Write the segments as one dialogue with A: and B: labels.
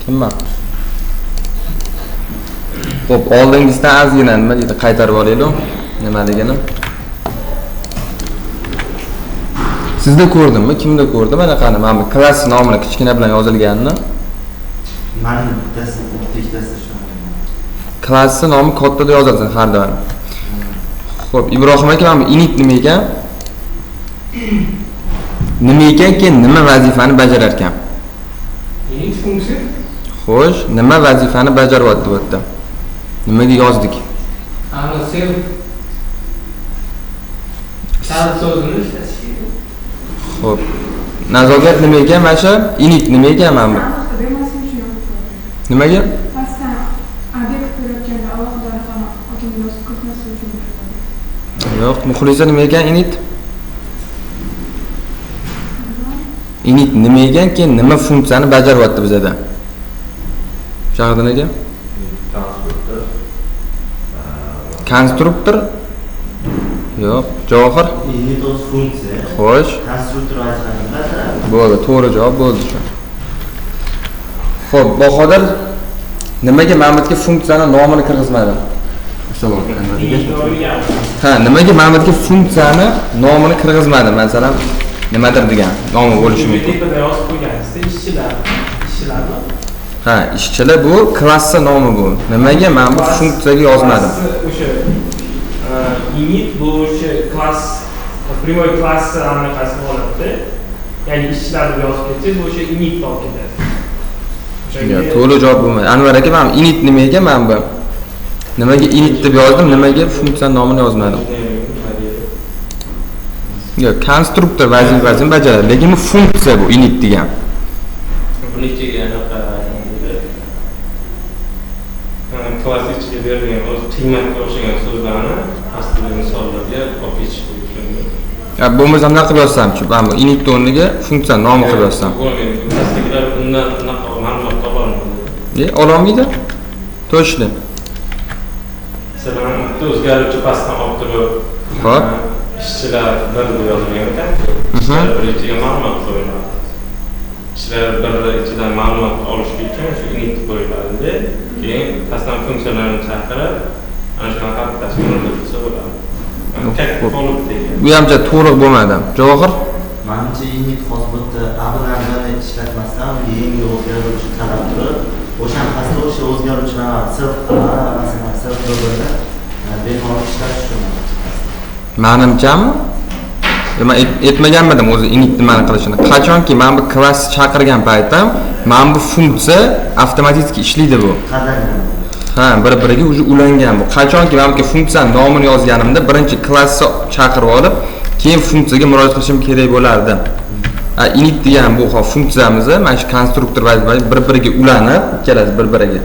A: Kimman? Xo'p, oldingizdan ozgina nima deydi, qaytarib olaylik. Nimaligini? Sizda ko'rdimmi? Kimda ko'rdim? Mana qani, mana bu klass nomini kichkina bilan yozilganini.
B: Mana bittasi, ikkitasi shu.
A: Klass nomi kattada yozilsin har doim. Xo'p, Ibrohim aka, mana bu init nima ekan? Nima ekan, keyin nima vazifani bajarar ekan?
C: Init funksiya.
A: Xo'sh, nima vazifani bajaryapti bu yerda? Nimaga yozdik?
C: Ana self so'zini ishlash kerak.
A: Xo'p. Nazorat nima ekan? Mana shu init nima ekan mana bu? Nimaga? Yo'q, muxlisa nima ekan init? Init nima ekan, keyin nima funksiyani bajaryapti bizda? Shahdin aka? Konstruktor. Yo'q, Javohir.
B: Init o'z funksiya.
A: Xo'sh.
B: Konstruktor vazifasini bajaradi.
A: Bo'ldi, to'g'ri javob bo'ldi shu. Xo'p, Bahodir nimaga Mahmudga funksiyani nomini kirgizmadi? Ha, nimaga Mahmudga funksiyani nomini kirgizmadi? Masalan, nimadir degan nomi bo'lishi mumkin.
C: Tepada yozib qo'yganingizda ishchilarmi?
A: Ha, ishchilar bu klassi nomi bu. Nimaga men bu funksiyaga yozmadim?
C: O'sha init bu o'sha klass, primoy klassi anaqasi holatda, ya'ni ishchilar deb yozib ketsangiz, o'sha init olib ketadi.
A: Yo'q, to'g'ri javob bo'lmaydi. Anvar aka, men init nima ekan men bu? Nimaga init deb yozdim, nimaga funksiya nomini yozmadim? Yo'q, konstruktor vazifasini bajaradi, lekin bu funksiya bu init degan.
C: Buni ichiga anaqa klass ichiga berilgan o'z qiymatga o'xshagan so'zlarni aslida misollarga olib ketish mumkin.
A: Ya bo'lmasa nima qilib yozsam-chi? Men bu init o'rniga funksiya nomi qilib yozsam.
C: Aslida undan anaqa ma'lumot topa olmaydi.
A: Ololmaydi? To'shli.
C: Masalan, o'zgaruvchi pastdan olib turib,
A: Xo'p.
C: ishchilar bir deb yozilgan ekan. Ishchilar bir ichiga ma'lumot qo'yiladi. Ishchilar bir ichidan ma'lumot olish uchun shu init qo'yiladi. Keyin pastdan funksiyalarni chaqirib, ana shunaqa tashkilotlar qilsa bo'ladi. Bu
A: hamcha to'g'ri bo'lmadi. Javohir?
B: Menimcha init hozir bu yerda ablarni ishlatmasdan yangi o'zgaruvchi talab turib, o'sha pastda o'sha o'zgaruvchilar self masalan self bo'ladi. Behor ishlash uchun.
A: Menimchami? Men aytmaganmidim o'zi init nimani qilishini. Qachonki men bu klass chaqirgan paytim, men bu funksiya avtomatik ishlaydi bu. Ha, bir-biriga уже ulangan bu. Qachonki men bu funksiya nomini yozganimda, birinchi klassni chaqirib olib, keyin funksiyaga murojaat qilishim kerak bo'lardi. Init degan bu funksiyamiz, mana shu konstruktor vazifasi bir-biriga ulanib, ikkalasi bir-biriga.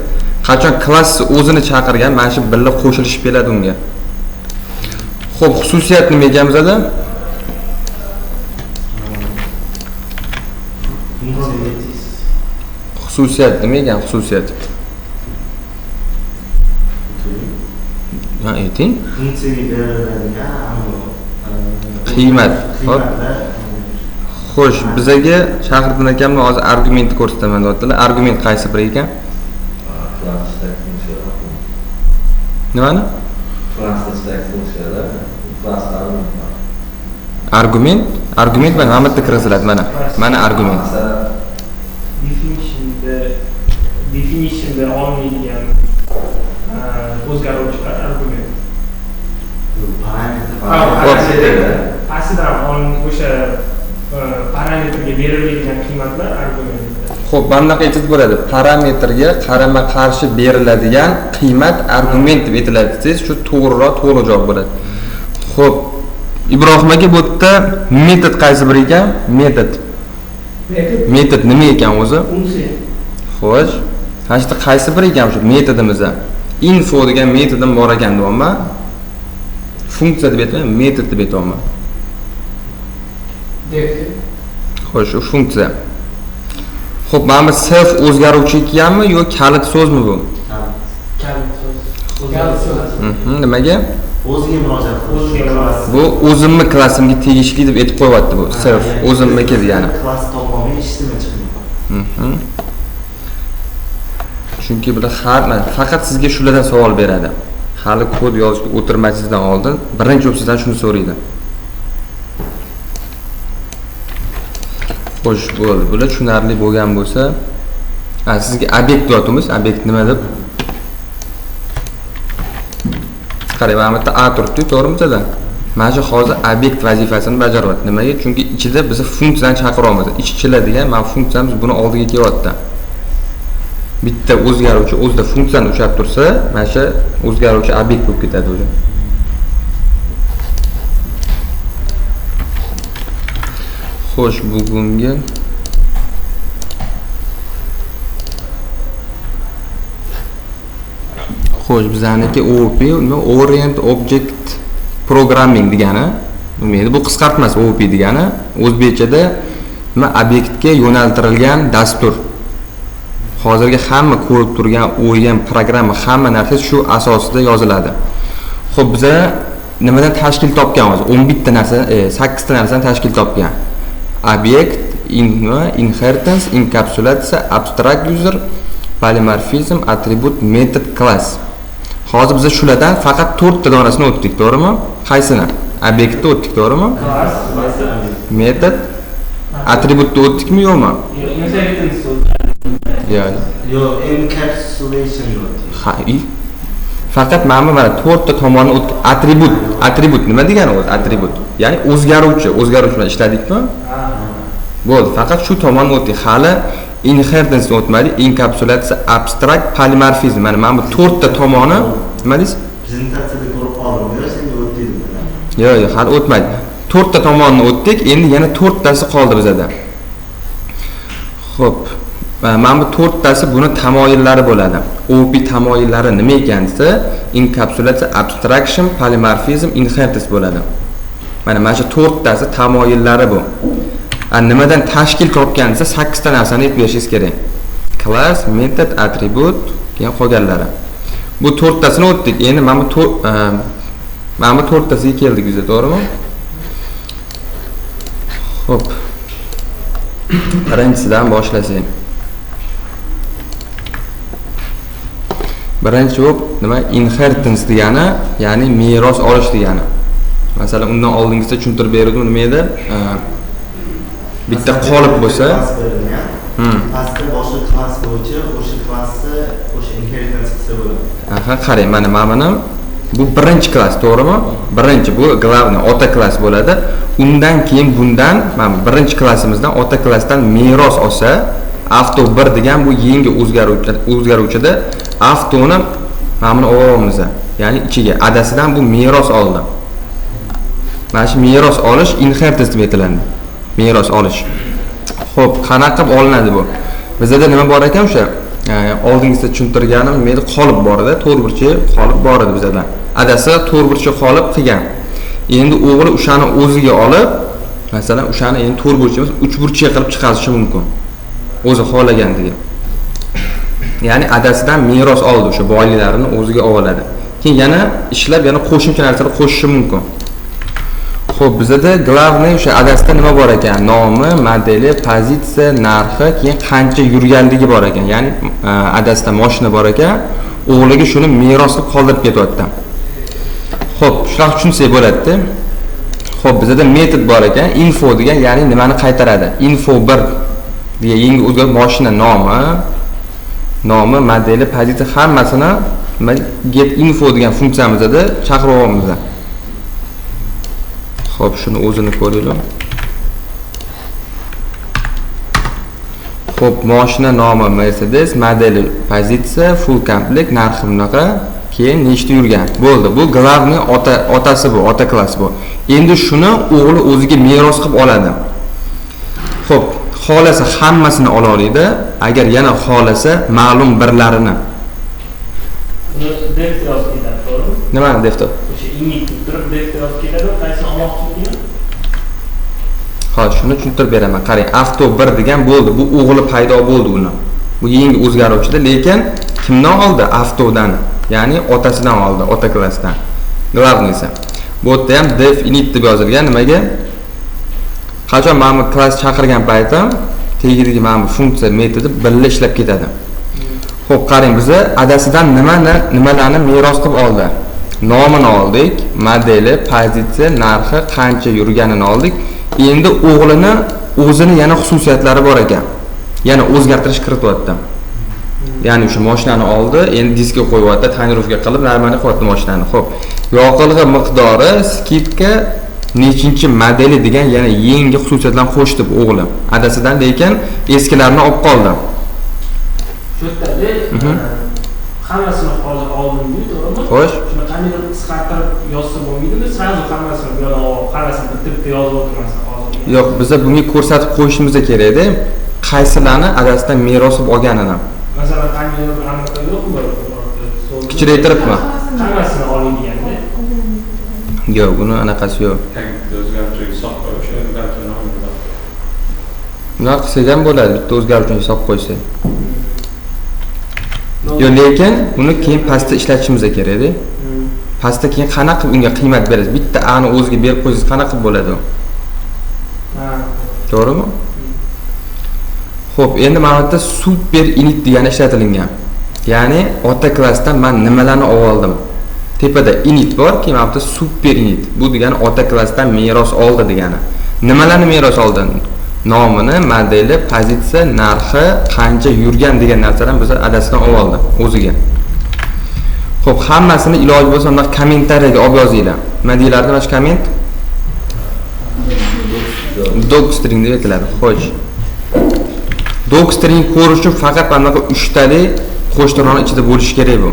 A: Qachon klassni o'zini chaqirgan, mana shu birga qo'shilishib keladi unga. Xo'p, xususiyat nima ekan bizda? Xususiyat nima ekan xususiyat? Ha, ayting.
B: Funksiyaga beriladigan
A: qiymat. Xo'sh, bizga Shahirdin akamni hozir argumentni ko'rsataman deyaptilar. Argument qaysi biri ekan? Nimani? Argument mana bitta kirgiziladi mana. Mana argument.
C: Definitionda olinadigan o'zgaruvchilar argument. Aslida o'sha parametrga beriladigan qiymatlar argument.
A: Xo'p, bunday aytib bo'ladi. Parametrga qarama-qarshi beriladigan qiymat argument deb aytiladi. Siz shu to'g'riroq, to'g'ri javob bo'ladi. Xo'p, Ibrohim aka bu yerda metod qaysi biri ekan? Metod nima ekan o'zi?
C: Funksiya.
A: Xo'sh, hashda qaysi biri ekan shu metodimizda? Info degan metodim bor ekan deyapman. Funksiya deb aytmayman, metod deb aytayapman. Xo'sh, u funksiya. Xo'p, mana bu self o'zgaruvchi ekanmi yo kalit so'zmi bu?
C: Kalit so'z.
A: Nimaga?
B: o'ziga murojaat qilish.
D: O'ziga murojaat.
A: Bu o'zimni klassimga tegishli deb aytib qo'yapti bu. Self o'zimniki degani.
B: Klass topolmay eshitmay chiqmaydi.
A: Chunki bular faqat sizga shulardan savol beradi. Hali kod yozishga o'tirmasingizdan oldin birinchi bo'lib sizdan shuni so'raydi. Xo'sh, bo'ldi. Bular tushunarli bo'lgan bo'lsa, sizga obyekt deyapmiz. Obyekt nima deb? Qarang, mana bu yerda A turibdi, to'g'rimizda? Mana shu hozir obyekt vazifasini bajaryapti. Nimaga? Chunki ichida biz funksiyani chaqiryapmiz. Ishchilar degan mana funksiyamiz buni oldiga kelyapti. Bitta o'zgaruvchi o'zida funksiyani ushlab tursa, mana shu o'zgaruvchi obyekt bo'lib ketadi o'zi. Xo'sh, bugungi bizaniki OOP, Orient Object Programming degani. Bu qisqartmasi OOP degani. O'zbekchada nima obyektga yo'naltirilgan dastur. Hozirgi hamma ko'rib turgan o'yin programma hamma narsa shu asosida yoziladi. Xo'p, biz nimadan tashkil topganmiz? 11 ta narsa, 8 ta narsani tashkil topgan. Obyekt, inheritance, encapsulatsiya, abstract user, polymorphism, attribute, method, class. Hozir biz shulardan faqat 4 ta donasini o'tdik, to'g'rimi? Qaysini? Obyektni o'tdik, to'g'rimi? Method, attributni o'tdikmi yo'qmi?
B: Yo'q, encapsulation yo'q.
A: Faqat mana 4 ta tomonni o'tdik. Attribut nima degani o'zi? Attribut. Ya'ni o'zgaruvchi bilan ishladikmi? Bo'ldi, faqat shu tomonni o'tdik. Hali inheritance o'tmadik, encapsulatsiya, abstract, polymorphism. Mana bu 4 ta tomoni nima deysiz?
B: Prezentatsiyada ko'rib qoldim, senga o'tdingmi?
A: Yo'q, hali o'tmadi. 4 ta tomonni o'tdik, endi yana 4 tasi qoldi bizda. Xo'p, mana bu 4 tasi buni tamoyillari bo'ladi. OOP tamoyillari nima ekan desa, encapsulatsiya, abstraction, polymorphism, inheritance bo'ladi. Mana shu 4 tasi tamoyillari bu. Nimadan tashkil topgan desa 8 ta narsani aytib berishingiz kerak. Class, method, attribute, keyin qolganlari. Bu 4 tasini o'tdik. Endi mana bu 4 tasiga keldik bizda, to'g'rimi? Xo'p. Birinchisidan boshlasak. Birinchi bo'lib nima? Inheritance degani, ya'ni meros olish degani. Masalan, undan oldingizda tushuntirib berdim, nima edi? Bitta qolip bo'lsa,
B: pastda boshqa klass bo'yicha o'sha klassni o'sha inheritance qilsa bo'ladi.
A: Qarang, mana bu birinchi klass, to'g'rimi? Birinchi bu glavniy ota klass bo'ladi. Undan keyin bundan mana birinchi klassimizdan ota klassdan meros olsa, avto 1 degan bu yangi o'zgaruvchida avtoni mana buni olamiz. Ya'ni ichiga adasidan bu meros oldi. Mana shu meros olish inheritance deb aytiladi. Meros olish. Xo'p, qanaqa qilib olinadi bu? Bizda nima bor ekan o'sha oldingizda tushuntirganim, meni qolib bor-da, to'rtburchak qolib bor edi bizda. Adasi to'rtburchak qolib qilgan. Endi o'g'li o'shani o'ziga olib, masalan, o'shani endi to'rtburchak emas, uchburchak qilib chiqarishi mumkin. O'zi xohlaganligi. Ya'ni adasidan meros oldi, o'sha boyliklarini o'ziga oladi. Keyin yana ishlab, yana qo'shimcha narsalar qo'shishi mumkin. Xo'p, bizda glavniy o'sha adasida nima bor ekan? Nomi, modeli, pozitsiya, narxi, keyin qancha yurganligi bor ekan. Ya'ni adasida mashina bor ekan, o'g'liga shuni meros qilib qoldirib ketyapti. Xo'p, shunaqa tushunsak bo'ladi-da. Xo'p, bizda metod bor ekan, info degan, ya'ni nimani qaytaradi? Info 1 degan yangi o'zgarib mashina nomi, modeli, pozitsiya hammasini get info degan funksiyamizda chaqiryapmiz. Xo'p, shuni o'zini ko'ringlar. Xo'p, mashina nomi Mercedes, modeli, pozitsiya, full komplekt, narxi bunaqa, keyin nechta yurgan. Bo'ldi. Bu glavniy otasi bu, ota klass bu. Endi shuni o'g'li o'ziga meros qilib oladi. Xo'p, xolasa hammasini ola oladi. Agar yana xolasa ma'lum birlarini.
D: Defter yozib ketadi, to'g'rimi?
A: Nima defter?
D: O'sha init turib defter yozib ketadi, qaysini olmoqchi?
A: Xo'sh, shuni tushuntirib beraman. Qarang, avto 1 degan bo'ldi. Bu o'g'li paydo bo'ldi uni. Bu yangi o'zgaruvchida, lekin kimdan oldi? Avtodan. Ya'ni otasidan oldi, ota klassdan. Главныйsi. Bu yerda ham def init deb yozilgan. Nimaga? Qachon mana bu klass chaqirgan paytim tegidagi mana bu funksiya metodi birga ishlab ketadi. Xo'p, qarang, biz adasidan nimalarni meros qilib oldi? Nomini oldik, modeli, pozitsiya, narxi, qancha yurganini oldik. Endi o'g'lini o'zini yana xususiyatlari bor ekan. Yana o'zgartirish kirityapti. Ya'ni o'sha mashinani oldi, endi diskga qo'yyapti, tonirovka qilib normaliy qilyapti mashinani. Xo'p, yoqilg'i miqdori, skidka nechinchi modeli degan yana yangi xususiyatlarni qo'shdi bu o'g'lim. Adasidan lekin eskilarini olib qoldi.
D: Shu yerda hammasini hozir oldimmi, to'g'rimi?
A: Xo'sh.
D: Shuni qanday qisqartirib yozsa bo'lmaydimi? Srazu hammasini bu yerda qarasam bitta yozib o'tirmasa hozir.
A: Yo'q, biz bunga ko'rsatib qo'yishimiz kerak edi. Qaysilarni adasidan meros olib olganini.
D: Masalan, qanday aniqlik yo'qmi?
A: Kichraytiribmi?
D: Hammasini oling deganda.
A: Yo'q, buni anaqasi yo'q.
C: O'zgartirib hisob qo'yish, o'zgartirib olmaydi.
A: Nima qilsak ham bo'ladi, bitta o'zgartirishni hisob qo'ysak. Yo'q, lekin uni keyin pastda ishlatishimiz kerak edi. Pastda keyin qanaqa unga qiymat berasiz? Bitta ani o'ziga berib qo'ysangiz qanaqa bo'ladi u?
D: Ha.
A: To'g'rimi? Xo'p, endi mana bu yerda super init degani ishlatilgan. Ya'ni ota klassdan men nimalarni oldim? Tepada init bor, keyin mana bu yerda super init. Bu degani ota klassdan meros oldi degani. Nimalarni meros oldi? Nomini, modeli, pozitsiya, narxi, qancha yurgan degan narsalarni biz adasidan oldi o'ziga. Xo'p, hammasini iloji bo'lsa unda kommentariyaga olib yozinglar. Nima deyiladi mana shu komment? Docstring deb aytiladi. Xo'sh. Docstring ko'rish uchun faqat mana bu 3 tali qo'shtirnoqning ichida bo'lishi kerak bu.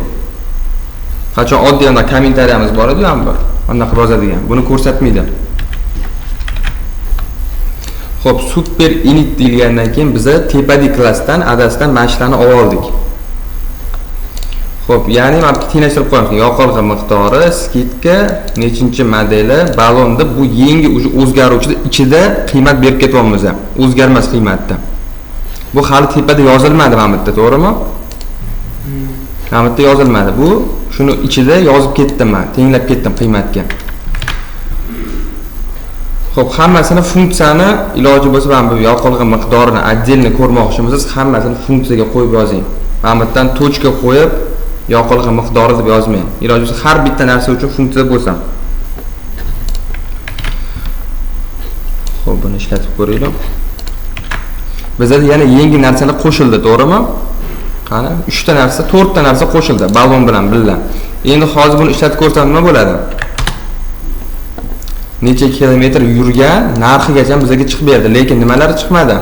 A: Qachon oddiy anda kommentariyamiz bor edi, ham bor. Unda qilib yozadigan. Buni ko'rsatmaydi. Xo'p, super init deyilgandan keyin biz tepadagi klassdan adasidan mashlarni oldik. Xo'p, ya'ni mana bu tenglashtirib qo'yamiz. Yoqilg'i miqdori, skidka, nechinchi modeli, balonda bu yangi o'zgaruvchi ichida qiymat berib ketyapmiz. O'zgarmas qiymatda. Bu hali tepada yozilmadi mana bu yerda, to'g'rimi? Mana bu yerda yozilmadi. Bu shuni ichida yozib ketdim men, tenglab ketdim qiymatga. Xo'p, hammasini funksiyani iloji bo'lsa mana bu yoqilg'i miqdorini отдельно ko'rmoqchimisiz, hammasini funksiyaga qo'yib yozing. Mana bu yerdan tochka qo'yib yoqilg'i miqdori deb yozmang. Iloji bo'lsa har bitta narsa uchun funksiya bo'lsa. Xo'p, buni ishlatib ko'raylik. Bizda yana yangi narsalar qo'shildi, to'g'rimi? Qani, 3 ta narsa, 4 ta narsa qo'shildi balon bilan birga. Endi hozir buni ishlatib ko'rsam nima bo'ladi? Necha kilometr yurgan narxigacha bizga chiqib berdi, lekin nimalar chiqmadi?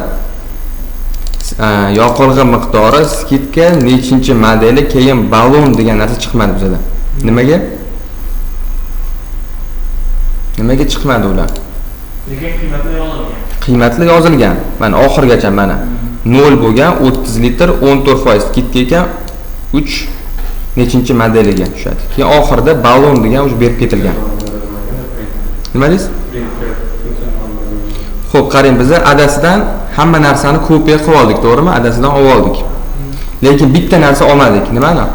A: Yoqilg'i miqdori, skidka, nechinchi modeli, keyin balon degan narsa chiqmadi bizda. Nimaga? Nimaga chiqmadi ular?
D: Lekin qiymatli yozilgan.
A: Qiymatli yozilgan. Mana oxirgacha mana 0 bo'lgan 30 litr 14% skidka ekan 3 nechinchi modeliga tushadi. Keyin oxirida balon degan o'sha berib ketilgan. Nima deysiz? Xo'p, qarang, biz adasidan hamma narsani kopiya qilib oldik, to'g'rimi? Adasidan oldik. Lekin bitta narsa olmadik. Nimani?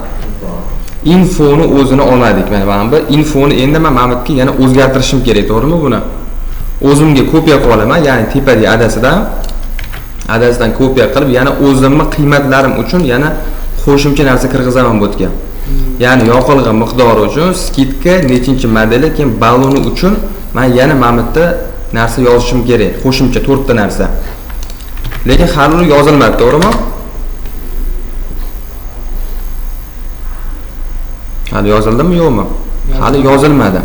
A: Infoni o'zini olmadik. Mana bu infoni endi men Mamatga yana o'zgartirishim kerak, to'g'rimi buni? O'zimga kopiya qilib olaman, ya'ni tepadagi adasidan kopiya qilib, yana o'zimni qiymatlarim uchun yana qo'shimcha narsa kirgizaman bu yerga. Ya'ni yoqilg'i miqdori uchun skidka, nechinchi modeli, keyin baloni uchun men yana Mamatda narsa yozishim kerak, qo'shimcha 4 ta narsa. Lekin hali yozilmadi, to'g'rimi? Hali yozildimi, yo'qmi? Hali yozilmadi.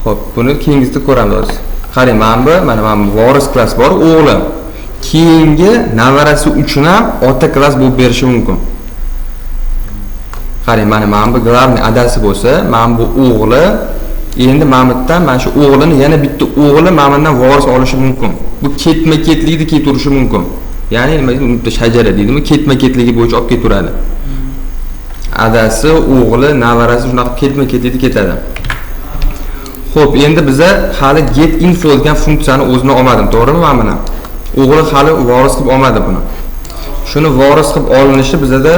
A: Xo'p, buni keyingisida ko'ramiz. Qarang, mana bu voris klass bor, o'g'li. Keyingi navarasi uchun ham ota klass bo'lib berishi mumkin. Qarang, mana bu glavniy adasi bo'lsa, mana bu o'g'li, endi Mamatdan mana shu o'g'lini yana bitta o'g'li Mamatdan voris olishi mumkin. Bu ketma-ketlikda keturishi mumkin. Ya'ni nima deydi, uni shajara deydimi, ketma-ketligi bo'yicha olib keturadi. Adasi, o'g'li, navarasi shunaqa ketma-ketlikda ketadi. Xo'p, endi biza hali get info degan funksiyani o'zini olmadim, to'g'rimi mana buni? O'g'li hali voris qilib olmadi buni. Shuni voris qilib olinishi bizda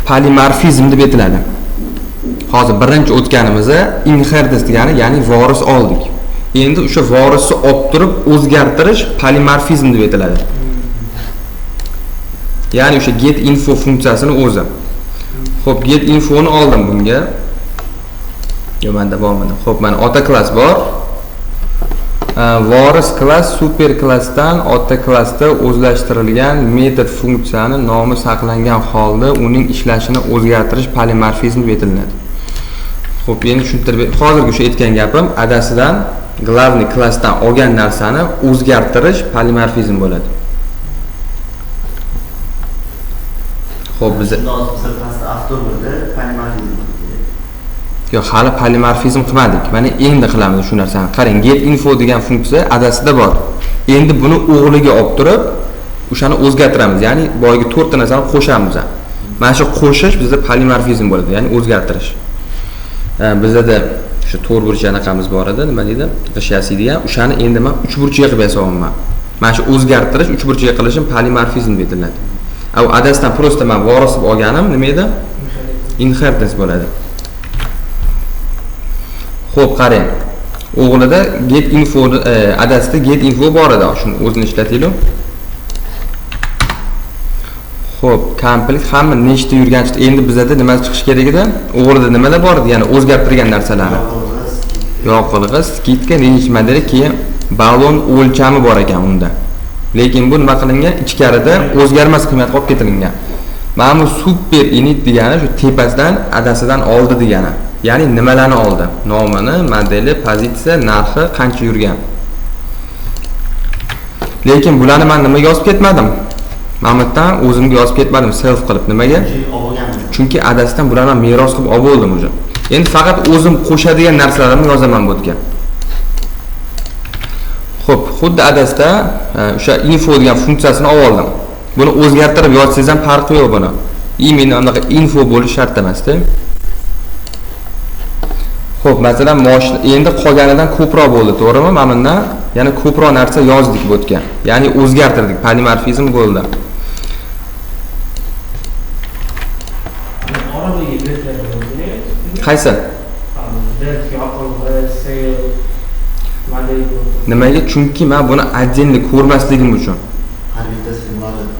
A: polimorfizm deb aytiladi. Hozir birinchi o'tganimizda inheritance degani, ya'ni voris oldik. Endi o'sha vorisni olib turib o'zgartirish polimorfizm deb aytiladi. Ya'ni o'sha get info funksiyasini o'zi. Xo'p, get infoni oldim bunga. Yo, menda bormadi. Xo'p, mana ota klass bor. Voris klass super klassdan ota klassda o'zlashtirilgan metod funksiyani nomi saqlangan holda uning ishlashini o'zgartirish polimorfizm deb aytiladi. Xo'p, endi tushuntirib, hozirgi o'sha aytgan gapim adasidan glavniy klassdan olgan narsani o'zgartirish polimorfizm bo'ladi. Xo'p, biz
B: klassda avtoburda polimorfizm.
A: Yo, hali polimorfizm qilmadik. Mana endi qilamiz shu narsani. Qarang, get info degan funksiya adasida bor. Endi buni o'g'liga olib turib, o'shani o'zgartiramiz. Ya'ni boyagi 4 ta narsani qo'shamiz. Mana shu qo'shish bizda polimorfizm bo'ladi, ya'ni o'zgartirish. Bizda shu to'rt burchak anaqamiz bor edi, nima deydi? G'ishasi degan. O'shani endi men 3 burchakga qilib yasamoqman. Mana shu o'zgartirish 3 burchakga qilishim polimorfizm deb aytiladi. Adasdan prosta men voris deb olganim nima edi? Inheritance bo'ladi. Xo'p, qarang. O'g'lida get info adasida get info bor edi. Shuni o'zini ishlataylik. Xo'p, komplet hamma nechta yurgancha endi bizda nima chiqish kerak edi? O'g'lida nimalar bor edi? Ya'ni o'zgartirgan narsalarni. Yoqilg'i, skitka, necha model, keyin ballon o'lchami bor ekan unda. Lekin bu nima qilingan? Ichkarida o'zgarmas qiymat qolib ketilgan. Mana bu super init degani shu tepasidan adasidan oldi degani. Ya'ni nimalarni oldi? Nomini, modeli, pozitsiya, narxi, qancha yurgan. Lekin bularni men nimaga yozib ketmadim? Mamatdan o'zimga yozib ketmadim, self qilib. Nimaga? Chunki adasidan bularni meros qilib olib bo'ldim o'zi. Endi faqat o'zim qo'shadigan narsalarimni yozaman bu yerga. Xo'p, xuddi adasda o'sha info degan funksiyasini oldim. Buni o'zgartirib yozsangiz ham farqi yo'q buni. Meni anaqa info bo'lish shart emas-da. Xo'p, masalan, mashina endi qolganidan ko'proq bo'ldi, to'g'rimi? Mana bundan yana ko'proq narsa yozdik bu yerga. Ya'ni o'zgartirdik, polimorfizm bo'ldi. Qaysi? Nimaga? Chunki men buni отдельно ko'rmasligim uchun.
B: Har bittasi murojaat.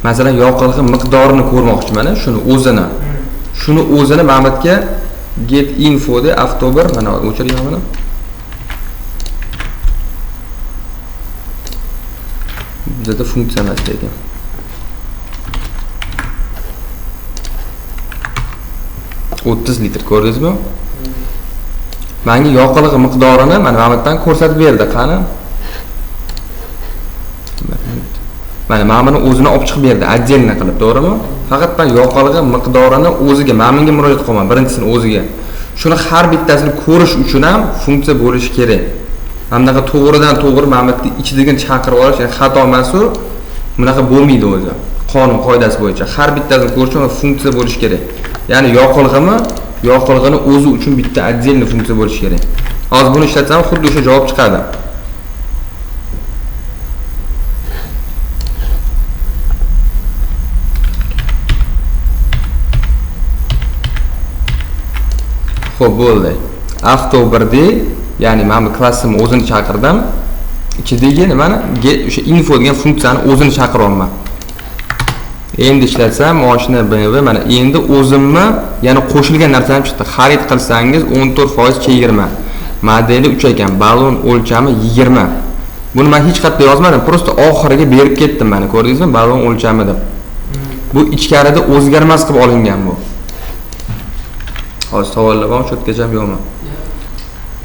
A: Masalan, yoqilg'i miqdorini ko'rmoqchiman, shuni o'zini. Shuni o'zini Mamatga get info de avtobur mana o'chiring buni. Bizda funksiya emas ekan. $30 litr ko'rdingizmi? Menga yoqilg'i miqdorini mana Mamatdan ko'rsatib berdi, qani? Mana Mamatni o'zini olib chiqib berdi, отдельно qilib, to'g'rimi? Faqat men yoqilg'i miqdorini o'ziga, menga murojaat qilman, birinchisini o'ziga. Shuni har bittasini ko'rish uchun ham funksiya bo'lishi kerak. Hamdaqa to'g'ridan to'g'ri Mamatni ichidagidan chaqirib olish, ya'ni xato emas-u, bunaqa bo'lmaydi o'zi. Qonun qoidasi bo'yicha har bittasini ko'rish uchun funksiya bo'lishi kerak. Ya'ni yoqilg'ini o'zi uchun bitta отдельно funksiya bo'lishi kerak. Hozir buni ishlatsam xuddi o'sha javob chiqadi. Xo'p, bo'ldi. Avtobirda, ya'ni men bu klassimni o'zini chaqirdim. Ichidagi nimani? O'sha info degan funksiyani o'zini chaqiryapman. Endi ishlatsam, mashina BMW mana endi o'zimni, ya'ni qo'shilgan narsa ham chiqdi. Xarid qilsangiz 14% chegirma. Modeli 3 ekan, ballon o'lchami 20. Buni men hech qayerda yozmadim, prosta oxiriga berib ketdim mana, ko'rdingizmi? Ballon o'lchami deb. Bu ichkarida o'zgarmas qilib olingan bu. Hozir savollar bor, cho'tgacha ham yo'qmi?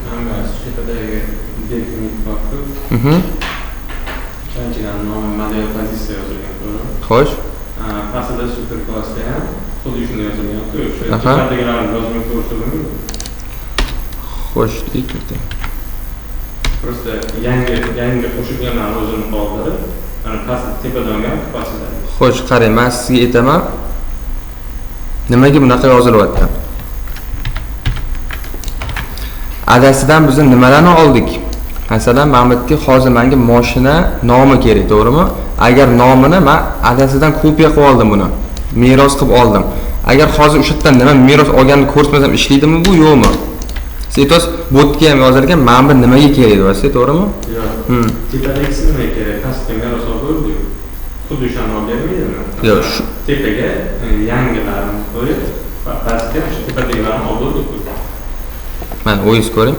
C: Mana shu yerdagi definit vaqti. Qanchadan nom, model, pozitsiya yozilgan, to'g'rimi?
A: Xo'sh.
C: Pastda super klassda ham xuddi shunday yozilgan-ku. O'sha yuqoridagilarni yozmay ko'rsatdim.
A: Xo'sh, deylik.
C: Prosta yangi qo'shilganlarni o'zini qoldirib, mana pastda tepadan ham pastda.
A: Xo'sh, qarang, men sizga aytaman. Nimaga bunaqa yozilyapti? Adasidan biz nimalarni oldik? Masalan, Mamatga hozir menga mashina nomi kerak, to'g'rimi? Agar nomini men adasidan kopiya qilib oldim buni. Meros qilib oldim. Agar hozir o'sha yerdan nima meros olganini ko'rsatmasam ishlaydimi bu yo'qmi? Siz aytasiz, botga ham yozilgan, mana bu nimaga kerak deyapsiz, to'g'rimi?
C: Yo'q. Tepadagisi nimaga kerak? Pastga meros olib bo'ldi-ku. Xuddi o'shani olib bermaydimi?
A: Yo'q, shu
C: tepaga yangilarini qo'yib, pastga shu tepadagilarni olib bo'ldi-ku.
A: mana o'zingiz ko'ring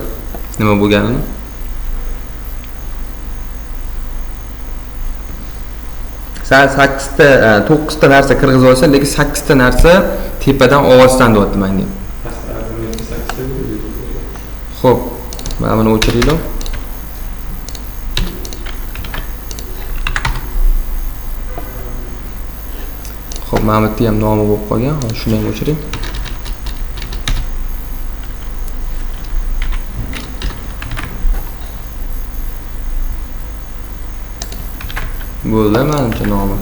A: nima bo'lganini. Sen 8 ta 9 ta narsa kirgizib olsa, lekin 8 ta narsa tepadan ovozdan deyapti menga. Xo'p, mana buni o'chiringlar. Xo'p, mana bu yerda ham nomi bo'lib qolgan. Hozir shuni ham o'chiring. Bo'ldi, menimcha nomi.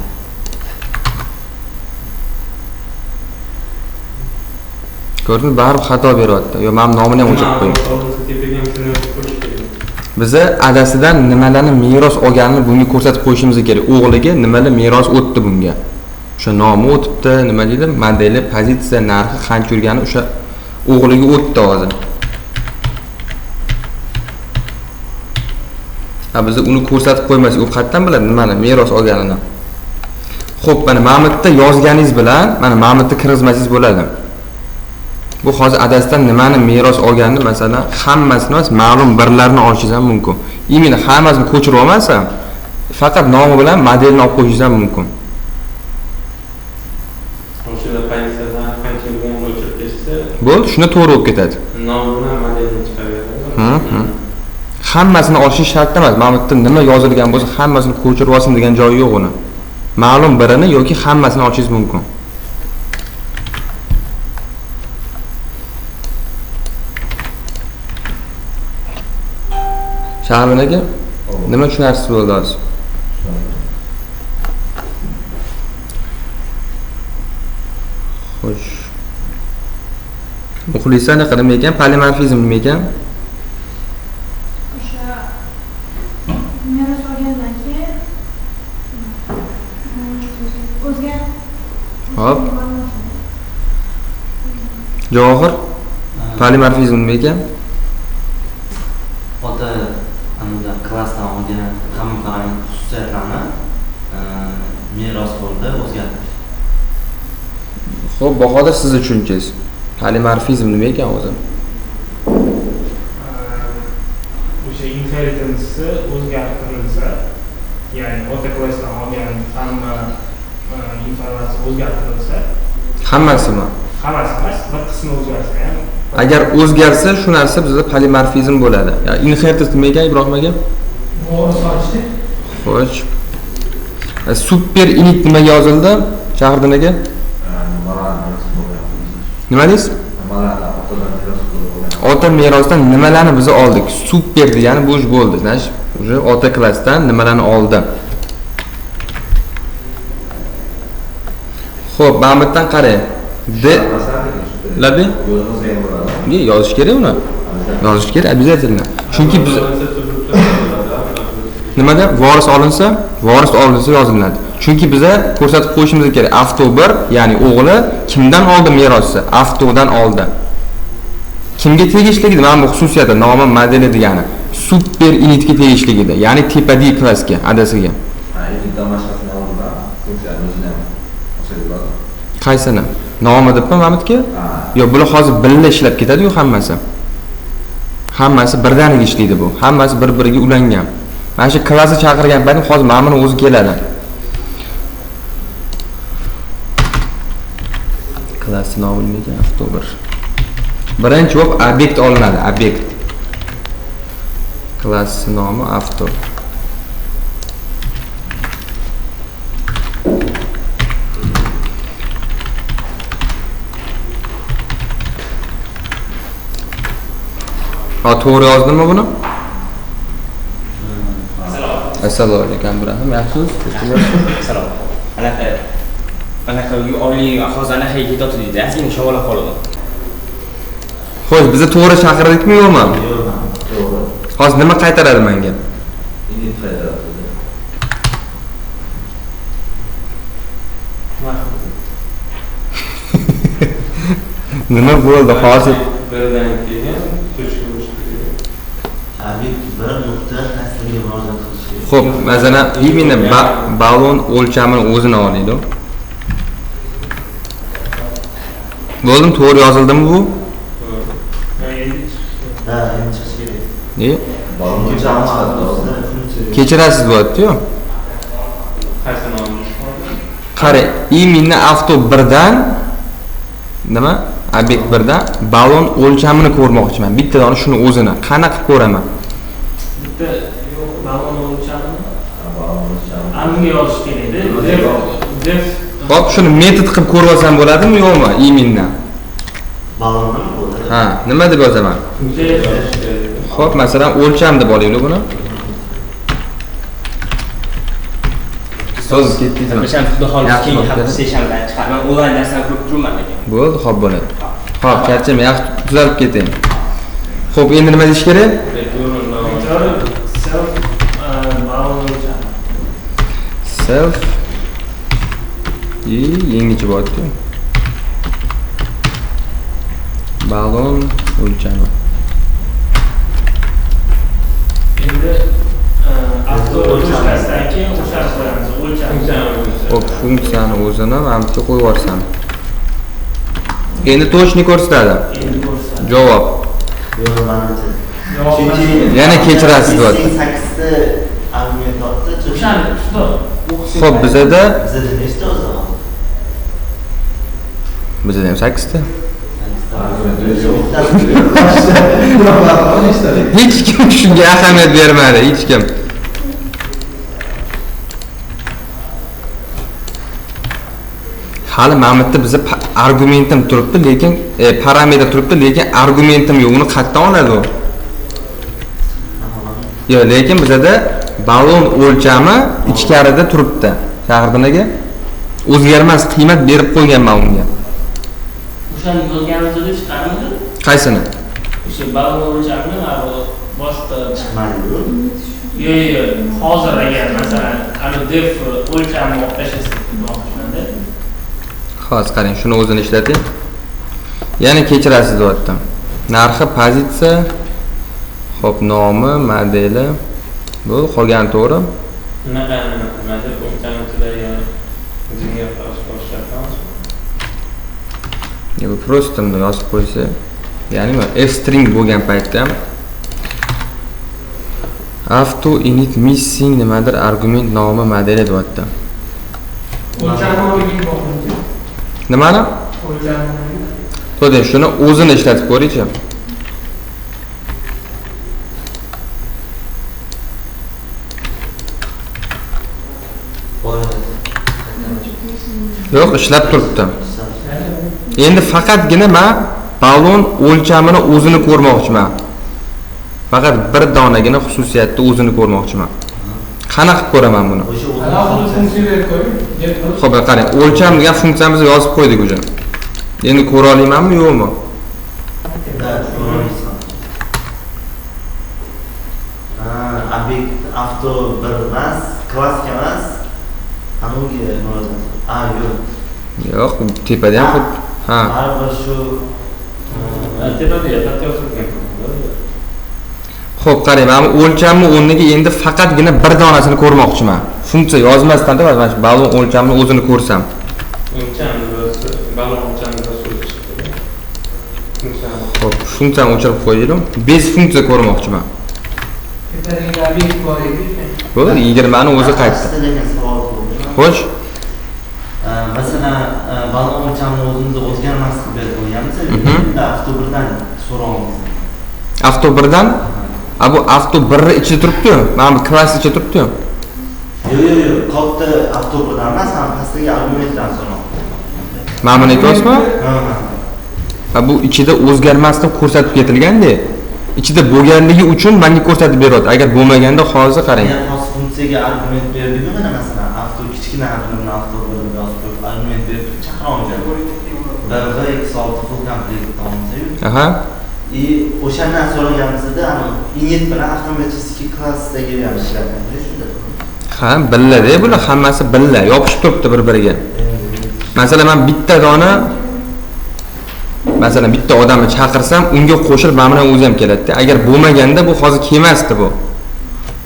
A: Ko'rdingmi, baribir xato beryapti. Yo, men nomini ham o'chirib qo'ying. Biza adasidan nimalarni meros olganini bunga ko'rsatib qo'yishimiz kerak. O'g'liga nimalar meros o'tdi bunga. O'sha nomi o'tibdi, nima deydi? Modeli, pozitsiya, narxi qancha yurgani o'sha o'g'liga o'tdi hozir. Ha, biz uni ko'rsatib qo'ymasak, u qayerdan biladi nimani meros olganini. Xo'p, mana Mamutda yozganingiz bilan, mana Mamutda kirgizmasangiz bo'ladi. Bu hozir adasidan nimani meros olganini, masalan, hammasini emas, ma'lum birlarini olishingiz ham mumkin. Imini hammasini ko'chirib olmasa, faqat nomi bilan modelni olib qo'yishingiz ham mumkin.
C: O'shada pozitsiyadan qancha yurgan o'chirib ketsa,
A: Bo'ldi, shuni to'g'ri bo'lib ketadi.
C: nomi bilan modelni chiqaradi.
A: Hammasini olishi shart emas. Mamutda nima yozilgan bo'lsa, hammasini ko'chirib olsin degan joyi yo'q uni. Ma'lum birini yoki hammasini olishingiz mumkin. Shahrbin aka, nima tushunarsiz bo'ldi hozir? Xo'sh. Muxlisa anaqa nima ekan? Polimorfizm nima ekan? Hop. Javohir. Polimorfizm nima ekan?
B: Ota anda klassdan olgan hammalarning xususiyatlarini meros bo'ldi o'zgartirish.
A: Xo'p, Bahodir sizni tushunchangiz. Polimorfizm nima ekan o'zi?
D: O'sha inheritance o'zgartirilsa, ya'ni ota klassdan olgan hamma informatsiya o'zgartirilsa,
A: Hammasimi?
D: hammasi emas, bir qismi o'zgarsa ham.
A: Agar o'zgarsa, shu narsa bizda polimorfizm bo'ladi. Ya'ni inheritance nima ekan, Ibrohim aka?
E: Voris olishdi.
A: Xo'sh. Super init nima yozildi? Shahrdin aka? Nima deysiz? Ota merosdan nimalarni biz oldik? Super degani bu ish bo'ldi, znash. Uje ota klassdan nimalarni oldi? Xo'p, mana bu yerdan qarang. Labi? Ne yozish kerak uni? Yozish kerak, обязательно. Chunki biz nimada voris olinsa yoziladi. Chunki biza ko'rsatib qo'yishimiz kerak. Avto 1, ya'ni o'g'li kimdan oldi merosni? Avtodan oldi. Kimga tegishligidi? Mana bu xususiyati, nomi, modeli degani. Super initga tegishligidi, ya'ni tepadagi klassga, adasiga. Qaysini? Nomi debmi Mamutga? Yo'q, bular hozir birga ishlab ketadi-yu hammasi. Hammasi birdaniga ishlaydi bu. Hammasi bir-biriga ulangan. Mana shu klassni chaqirgan paytim hozir ma'muni o'zi keladi. Klassni nomi nima ekan? Avto 1. Birinchi bo'lib obyekt olinadi, obyekt. Klassni nomi avto. Ha, to'g'ri yozdimmi buni? Assalomu alaykum, Ibrahim. Yaxshimisiz?
F: Salom. Anaqa oylik hozir anaqa ketadi deydi. Asli shavolab qoladi.
A: Xo'sh, bizni to'g'ri chaqirdikmi yo'qmi?
B: Yo'q, to'g'ri.
A: Hozir nima qaytaradi menga?
B: Init qaytaradi.
A: Nima bo'ldi hozir?
C: Birdan keyin to'shga o'tib
B: Obyekt bir nuqta asliga murojaat qilish kerak.
A: Xo'p, masalan, именно ballon o'lchamini o'zini olaylik. Bo'ldimi, to'g'ri yozildimi bu?
B: Ha, endi chiqish kerak.
A: Ne?
B: O'lchami asosida funksiya.
A: Kechirasiz bo'lyapti-yu.
C: qaysi nomni?
A: Qarang, именно avto 1dan nima? Obyekt 1dan ballon o'lchamini ko'rmoqchiman. Bittadan shuni o'zini qanaqa ko'raman?
D: Bitta ballon o'lchamini bunga yozish kerak-da. Def
A: Xo'p, shuni metod qilib ko'rib olsam bo'ladimi, yo'qmi? Именно.
B: Ballonni bo'ladi.
A: Ha, nima deb yozaman? Xo'p, masalan, o'lcham deb olaylik buni. So'z ketdingizmi?
F: O'shan xudo xohlasa
A: Yaxshi
F: keyingi
A: bo'ldi.
F: hafta seshanbadan chiqarman. Onlayn darslarni ko'rib turman lekin.
A: Bo'ldi, xo'p bo'ladi. Xo'p, charcham, yaxshi tuzalib ketayim. Xo'p, endi nima deyish kerak?
D: self ballon o'lchami.
A: Self yangicha bo'lyapti. Ballon o'lchami.
D: Endi avto o'lchamidan keyin o'shani qo'yamiz. O'lcham.
A: Xo'p, funksiyani o'zini mana bu yerga qo'yib yuborsam. Endi точно ko'rsatadi.
D: Endi ko'rsatadi.
A: Javob.
B: Yo'q, manimcha.
D: Chunki
A: Yana kechirasiz deyapti.
B: 8ta argument topdi.
D: o'shani ustoz
A: Xo'p, bizada
B: Bizda nechta o'zi?
A: ham 8 ta.
B: Nechta?
A: Hech kim shunga ahamiyat bermadi, hech kim. Hali mana bu yerda biza argumentim turibdi, lekin parametr turibdi, lekin argumentim yo'q. Uni qayerdan oladi u? Yo'q, lekin bizada ballon o'lchami ichkarida turibdi. Shaharxonaga o'zgarmas qiymat berib qo'yganman unga.
D: o'shani yozganimizda chiqarmidi?
A: Qaysini?
D: O'sha ballon o'lchamini boshqa
B: Chiqmadi-ku.
D: yo'q, hozir agar masalan ana def o'lchamni olib tashlasak demoqchimanda.
A: Hozir qarang, shuni o'zini ishlating. Yana kechirasiz deyapti. Narxi, pozitsiya, xo'p, nomi, modeli. Bu qolgan to'g'ri.
C: Unaqa nima deb o'lchamchilarga o'zingga qarash boshlayapmiz.
A: Bu просто buni yozib qo'ysa, ya'ni f-string bo'lgan paytda ham auto init missing nimadir argument nomi modeli deyapti.
D: O'lchamni o'rniga qo'ying.
A: Nimani?
D: O'lchamni.
A: To'da shuni o'zini ishlatib ko'ring-chi. Yo'q, ishlab turibdi. Endi faqatgina men ballon o'lchamini o'zini ko'rmoqchiman. Faqat bir donagina xususiyatda o'zini ko'rmoqchiman. Qanaqa ko'raman buni?
B: O'sha
D: Alohida funksiyalar qo'ying.
A: Xo'p, qarang, o'lcham degan funksiyamizni yozib qo'ydik o'sha. Endi ko'ra olamanmi, yo'qmi?
B: Obyekt avto bir emas, klassik emas. Hanuga murojaat. Yo'q.
A: Yo'q, tepada ham xuddi. Ha.
B: Baribir shu
C: Tepada xato yozilgan.
A: Xo'p, qarang, men o'lchamni o'rniga endi faqatgina bir donasini ko'rmoqchiman. Funksiya yozmasdan da mana shu ballon o'lchamini o'zini ko'rsam.
C: O'lchamni o'zi ballon o'lchamni o'zi.
A: Xo'p, funksiyani o'chirib qo'yaylik. Bez funksiya ko'rmoqchiman.
D: Tepadagi obyekt bor edi.
A: Bo'ldi, 20 ni o'zi qaytdi.
B: degan savol tug'ildi.
A: Xo'sh,
B: Masalan, ballon o'lchamini o'zimiz o'zgarmas qilib berib qo'yganmiz. Endi avto birdan so'raymiz.
A: avto 1dan bu avto 1 ichida turibdi-yu. Mana bu klass ichida turibdi-yu.
B: Yo'q, katta avto birdan emas, ham pastdagi argumentdan so'raymiz.
A: Mana buni aytyapsizmi?
B: Ha.
A: Bu ichida o'zgarmas deb ko'rsatib ketilganda, ichida bo'lganligi uchun menga ko'rsatib beryapti. Agar bo'lmaganda hozir qarang.
B: Agar xos funksiyaga argument berdik-ku, mana masalan, avto kichkina harflarni avto bilan yozib qo'yib, argument berib chaqira olgan. 1 full complete tomsa-yu.
A: Aha.
B: O'shandan so'raganimizda, ana init bilan avtomatik klassidagi ham ishlatadi, shunda.
A: Ha, billa-da bular hammasi billa, yopishib turibdi bir-biriga. Masalan, men bitta dona Masalan, bitta odamni chaqirsam, unga qo'shilib mana bilan o'zi ham keladi. Agar bo'lmaganda bu hozir kelmasdi bu.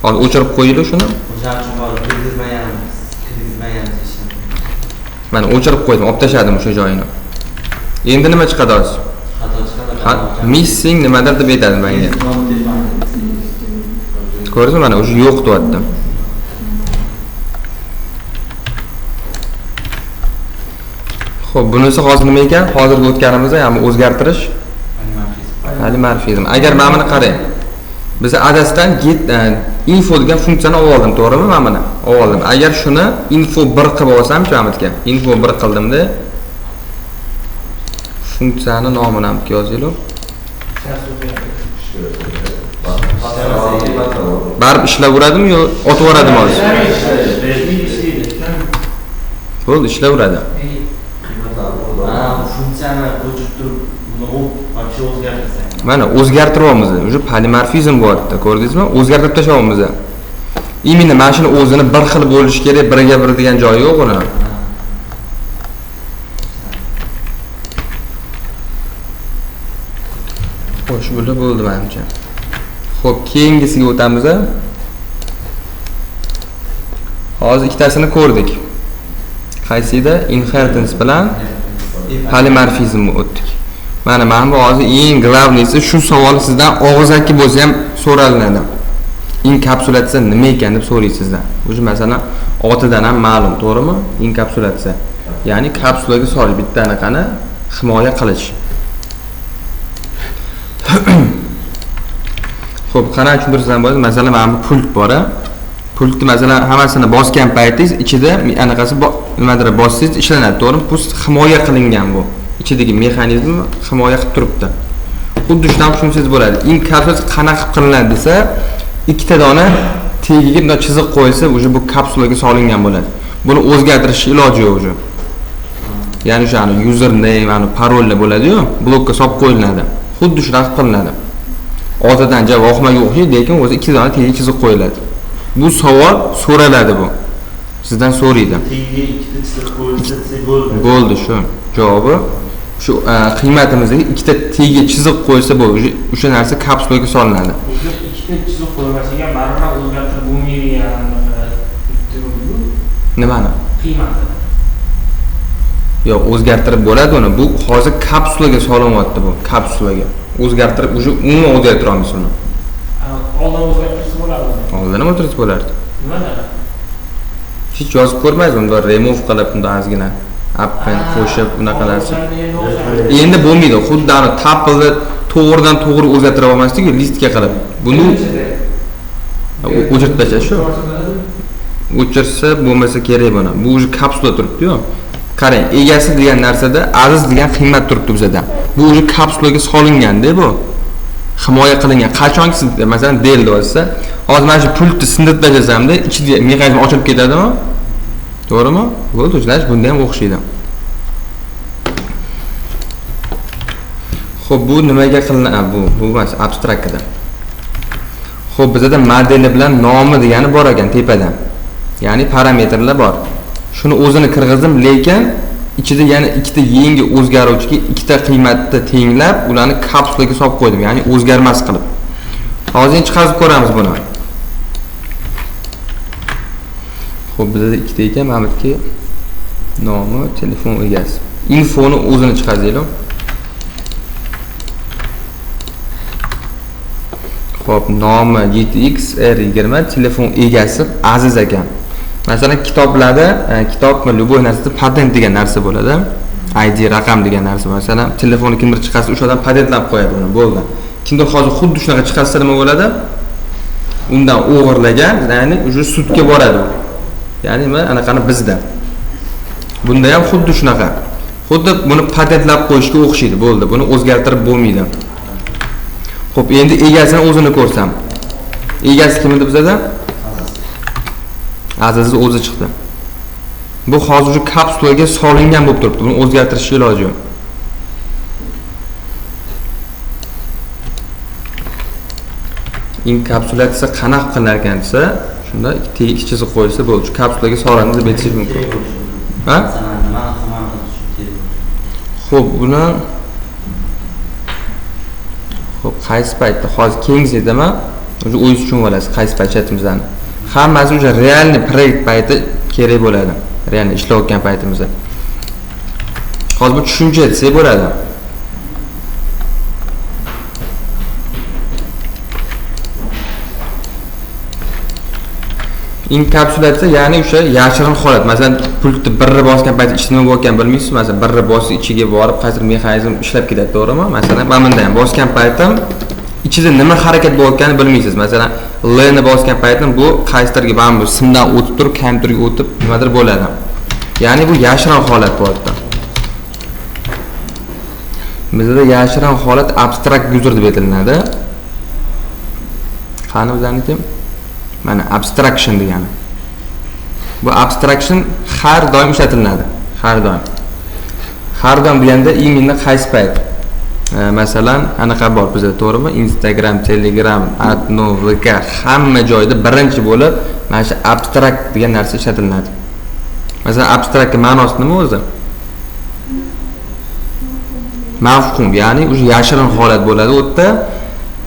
A: Hozir o'chirib qo'yinglar shuni.
B: O'shaning uchun hozir kirgizmayapmiz ishni.
A: Mana o'chirib qo'ydim, olib tashladim o'sha joyini. Endi nima chiqadi hozir?
B: Xato chiqadi.
A: Missing nimadir deb aytadi menga. Ko'rdingizmi, mana o'sha yo'q deyapti. Xo'p, bunisi hozir nima ekan? Hozirgi o'tganimizda ham o'zgartirish polimorfizm. Agar mana buni qarang. Biz adasdan get info degan funksiyani oldim, to'g'rimi? Mana buni oldim. Agar shuni info 1 qilib olsam-chi, Amitga. Info 1 qildimda funksiyani nomini ham yozaylik. Barib ishlayveradimi yo otib yuboradimi hozir? Bo'ldi, ishlayveradi.
B: Funksiyani ko'chirib turib, uni вообще o'zgartirsak.
A: Mana o'zgartiryapmiz. Уже polimorfizm bo'lyapti, ko'rdingizmi? O'zgartirib tashlayapmiz. Imini mana shuni o'zini bir xil bo'lish kerak, biriga bir degan joyi yo'q uni. Xo'sh, bular bo'ldi menimcha. Xo'p, keyingisiga o'tamiz. Hozir ikkitasini ko'rdik. Qaysida? Inheritance bilan polimorfizmni o'tdik. Mana bu hozir eng glavniysi shu savol sizdan og'zaki bo'lsa ham so'ralinadi. Inkapsulatsiya nima ekan deb so'raysiz sizdan. O'sha masalan otidan ham ma'lum, to'g'rimi? Inkapsulatsiya. Ya'ni kapsulaga solish, bitta anaqani himoya qilish. Xo'p, qana tushuntirsam bo'ladi. Masalan, mana bu pult bor. Pultni masalan hammasini bosgan paytingiz ichida anaqasi nimadir bossangiz ishlanadi, to'g'rimi? Bu himoya qilingan bu. Ichidagi mexanizm himoya qilib turibdi. Xuddi shunday tushunsangiz bo'ladi. Inkapsulatsiya qanaqa qilinadi desa, ikkita dona tagiga bunday chiziq qo'ysa, o'sha bu kapsulaga solingan bo'ladi. Buni o'zgartirish iloji yo'q o'sha. Ya'ni o'shani username, mana parollar bo'ladi-yu, blokka solib qo'yiladi. Xuddi shunaqa qilinadi. Otadan javob oqmaga o'xshaydi, lekin o'zi ikkita dona tagiga chiziq qo'yiladi. Bu savol so'raladi bu. Sizdan so'raydi.
B: Tagiga ikkita chiziq qo'yilsa
A: bo'ldi shu. Javobi shu qiymatimizdagi ikkita tagiga chiziq qo'ysa bo'ladi. O'sha narsa kapsulaga solinadi.
D: O'sha ikkita chiziq qo'yilmasiga baribir o'zgartirib bo'lmaydigan
A: Nimani?
D: qiymati.
A: Yo'q, o'zgartirib bo'ladi uni. Bu hozir kapsulaga solinyapti bu, kapsulaga. O'zgartirib, o'sha umuman o'zgartira olmaysiz uni.
D: Oldin o'zgartirsa bo'ladimi?
A: Oldin ham o'tirib bo'lardi.
D: Nimada?
A: Hech yozib ko'rmaysizmi? Unda remove qilib, unda ozgina append qo'shib unaqa narsa. Endi bo'lmaydi. Xuddi ana tapilni to'g'ridan to'g'ri o'zgartira olmasdik-ku, listga qilib. Buni o'chirib tashlash shu. O'chirsa bo'lmasa kerak buni. Bu o'zi kapsula turibdi-yu. Qarang, egasi degan narsada aziz degan qiymat turibdi bizda. Bu o'zi kapsulaga solingan-da bu. Himoya qilingan. Qachonki siz masalan del bo'lsa, hozir mana shu pultni sindirib tashlasamda, ichida mexanizm ochilib ketadimi? To'g'rimi? Bo'ldi, o'zlash bunda ham o'xshaydi. Xo'p, bu nimaga qilinadi? Bu emas, abstraktda. Xo'p, bizda modeli bilan nomi degani bor ekan tepada. Ya'ni parametrlar bor. Shuni o'zini kirgizdim, lekin ichida yana ikkita yangi o'zgaruvchiga ikkita qiymatni tenglab, ularni kapsulaga solib qo'ydim, ya'ni o'zgarmas qilib. Hozir chiqarib ko'ramiz buni. Xo'p, bizda ikkita ekan, Mamatga nomi, telefon egasi. Infoni o'zini chiqazaylik. Xo'p, nomi GTXR20, telefon egasi Aziz ekan. Masalan, kitoblarda, kitobmi, любой narsada patent degan narsa bo'ladi. ID raqam degan narsa. Masalan, telefonni kimdir chiqarsa, o'sha odam patentlab qo'yadi uni, bo'ldi. Kimdir hozir xuddi shunaqa chiqarsa nima bo'ladi? Undan o'g'irlagan, ya'ni o'sha sudga boradi. Ya'ni nima? Anaqani bizda. Bunda ham xuddi shunaqa. Xuddi buni patentlab qo'yishga o'xshaydi, bo'ldi. Buni o'zgartirib bo'lmaydi. Xo'p, endi egasini o'zini ko'rsam. Egasi kim edi bizda? Aziz o'zi chiqdi. Bu hozir shu kapsulaga solingan bo'lib turibdi. Buni o'zgartirishga iloji yo'q. Inkapsulatsiya qanaqa qilar ekan desa, shunda ikki chiziq qo'yilsa bo'ldi. Shu kapsulaga solindi deb aytish mumkin. Ha? Xo'p, buni Xo'p, qaysi paytda hozir keyingi dedimi? O'zi o'zingiz tushunib olasiz qaysi payt ishlatimizdan. Hammasi o'sha realniy proyekt payti kerak bo'ladi. Realniy ishlayotgan paytimizda. Hozir bu tushuncha desak bo'ladi. Inkapsulatsiya ya'ni o'sha yashirin holat. Masalan, pultni birni bosgan paytda ichida nima bo'layotganini bilmaysiz. Masalan, birni bosib ichiga borib qaysidir mexanizm ishlab ketadi, to'g'rimi? Masalan, mana bunda ham bosgan paytim ichida nima harakat bo'layotganini bilmaysiz. Masalan, L ni bosgan paytim bu qaysidirga mana bu simdan o'tib turib, kompyuterga o'tib nimadir bo'ladi. Ya'ni bu yashirin holat bu yerda. Bizda yashirin holat abstrakt user deb aytiladi. Qani bizaniki? Mana abstraction degani. Bu abstraction har doim ishlatiladi. Har doim. Har doim deganda emailni qaysi payt? Masalan, anaqa bor bizda, to'g'rimi? Instagram, Telegram, Adno, VK hamma joyda birinchi bo'lib mana shu abstract degan narsa ishlatiladi. Masalan, abstraktning ma'nosi nima o'zi? Mafhum, ya'ni o'sha yashirin holat bo'ladi u yerda.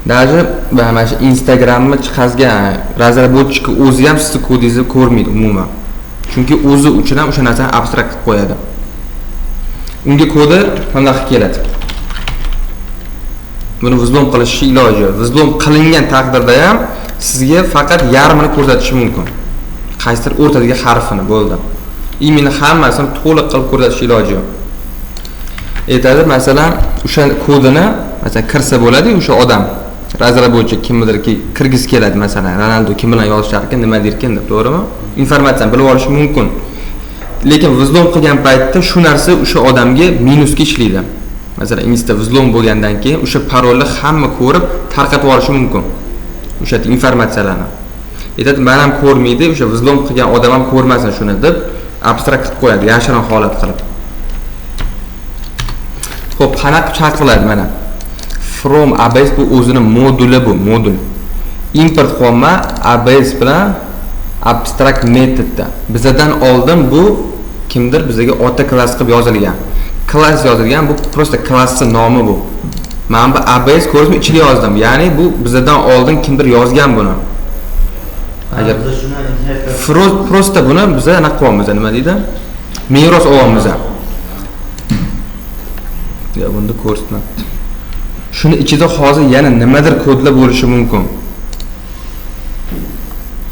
A: Даже mana shu Instagramni chiqazgan razraботчикка o'zi ham sizni kodingizni ko'rmaydi umuman. Chunki o'zi uchun ham o'sha narsani abstrakt qilib qo'yadi. Unga kodi qanaqa keladi? Buni vzlom qilish iloji yo'q. Vzlom qilingan taqdirda ham sizga faqat yarmini ko'rsatishi mumkin. Qaysidir o'rtadagi harfini bo'ldi. Emailni hammasini to'liq qilib ko'rsatish iloji yo'q. Aytadi, masalan, o'sha kodini masalan kirsa bo'ladi, o'sha odam razraботчик kimnidirki kirgisi keladi, masalan, Ronaldo kim bilan yozishar ekan, nima der ekan deb, to'g'rimi? Informatsiyani bilib olish mumkin. Lekin vzlom qilgan paytda shu narsa o'sha odamga minusga ishlaydi. Masalan, Insta vzlom bo'lgandan keyin o'sha parolni hamma ko'rib tarqatib olishi mumkin. O'sha informatsiyalarni. Aytadi, men ham ko'rmaydi, o'sha vzlom qilgan odam ham ko'rmasin shuni deb abstrakt qilib qo'yadi, yashirin holat qilib. Xo'p, qanaqa chaqiriladi mana? From ABS bu o'zining moduli bu, modul. Import qilma ABS bilan abstract metodda. Bizdan oldin bu kimdir bizga ota klass qilib yozilgan. Klass yozilgan, bu prosta klassning nomi bu. Men bu ABS ko'rsam ichiga yozdim. Ya'ni bu bizdan oldin kimdir yozgan buni. Agar prosta buni biz anaqa qilyapmiz, nima deydi? Meros olyapmiz. Ya bunda ko'rsatmabdi. Shuni ichida hozir yana nimadir kodlar bo'lishi mumkin.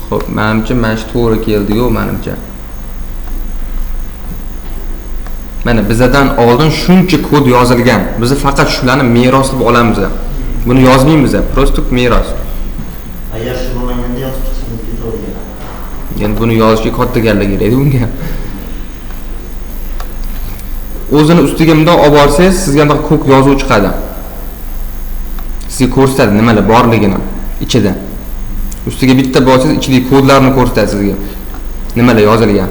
A: Xo'p, menimcha mana shu to'g'ri keldi-ku, menimcha. Mana bizdan oldin shuncha kod yozilgan. Biz faqat shularni meros deb olamiz. Buni yozmaymiz, prosta meros.
B: Agar shu bo'lmaganda yozib chiqishimiz kerak.
A: Endi buni yozishga kattaganlik kerak bunga. O'zini ustiga bundoq olib borsangiz, sizga bundoq ko'k yozuv chiqadi. Sizga ko'rsatadi nimalar borligini ichida. Ustiga bitta bossangiz, ichidagi kodlarni ko'rsatadi sizga. Nimalar yozilgan.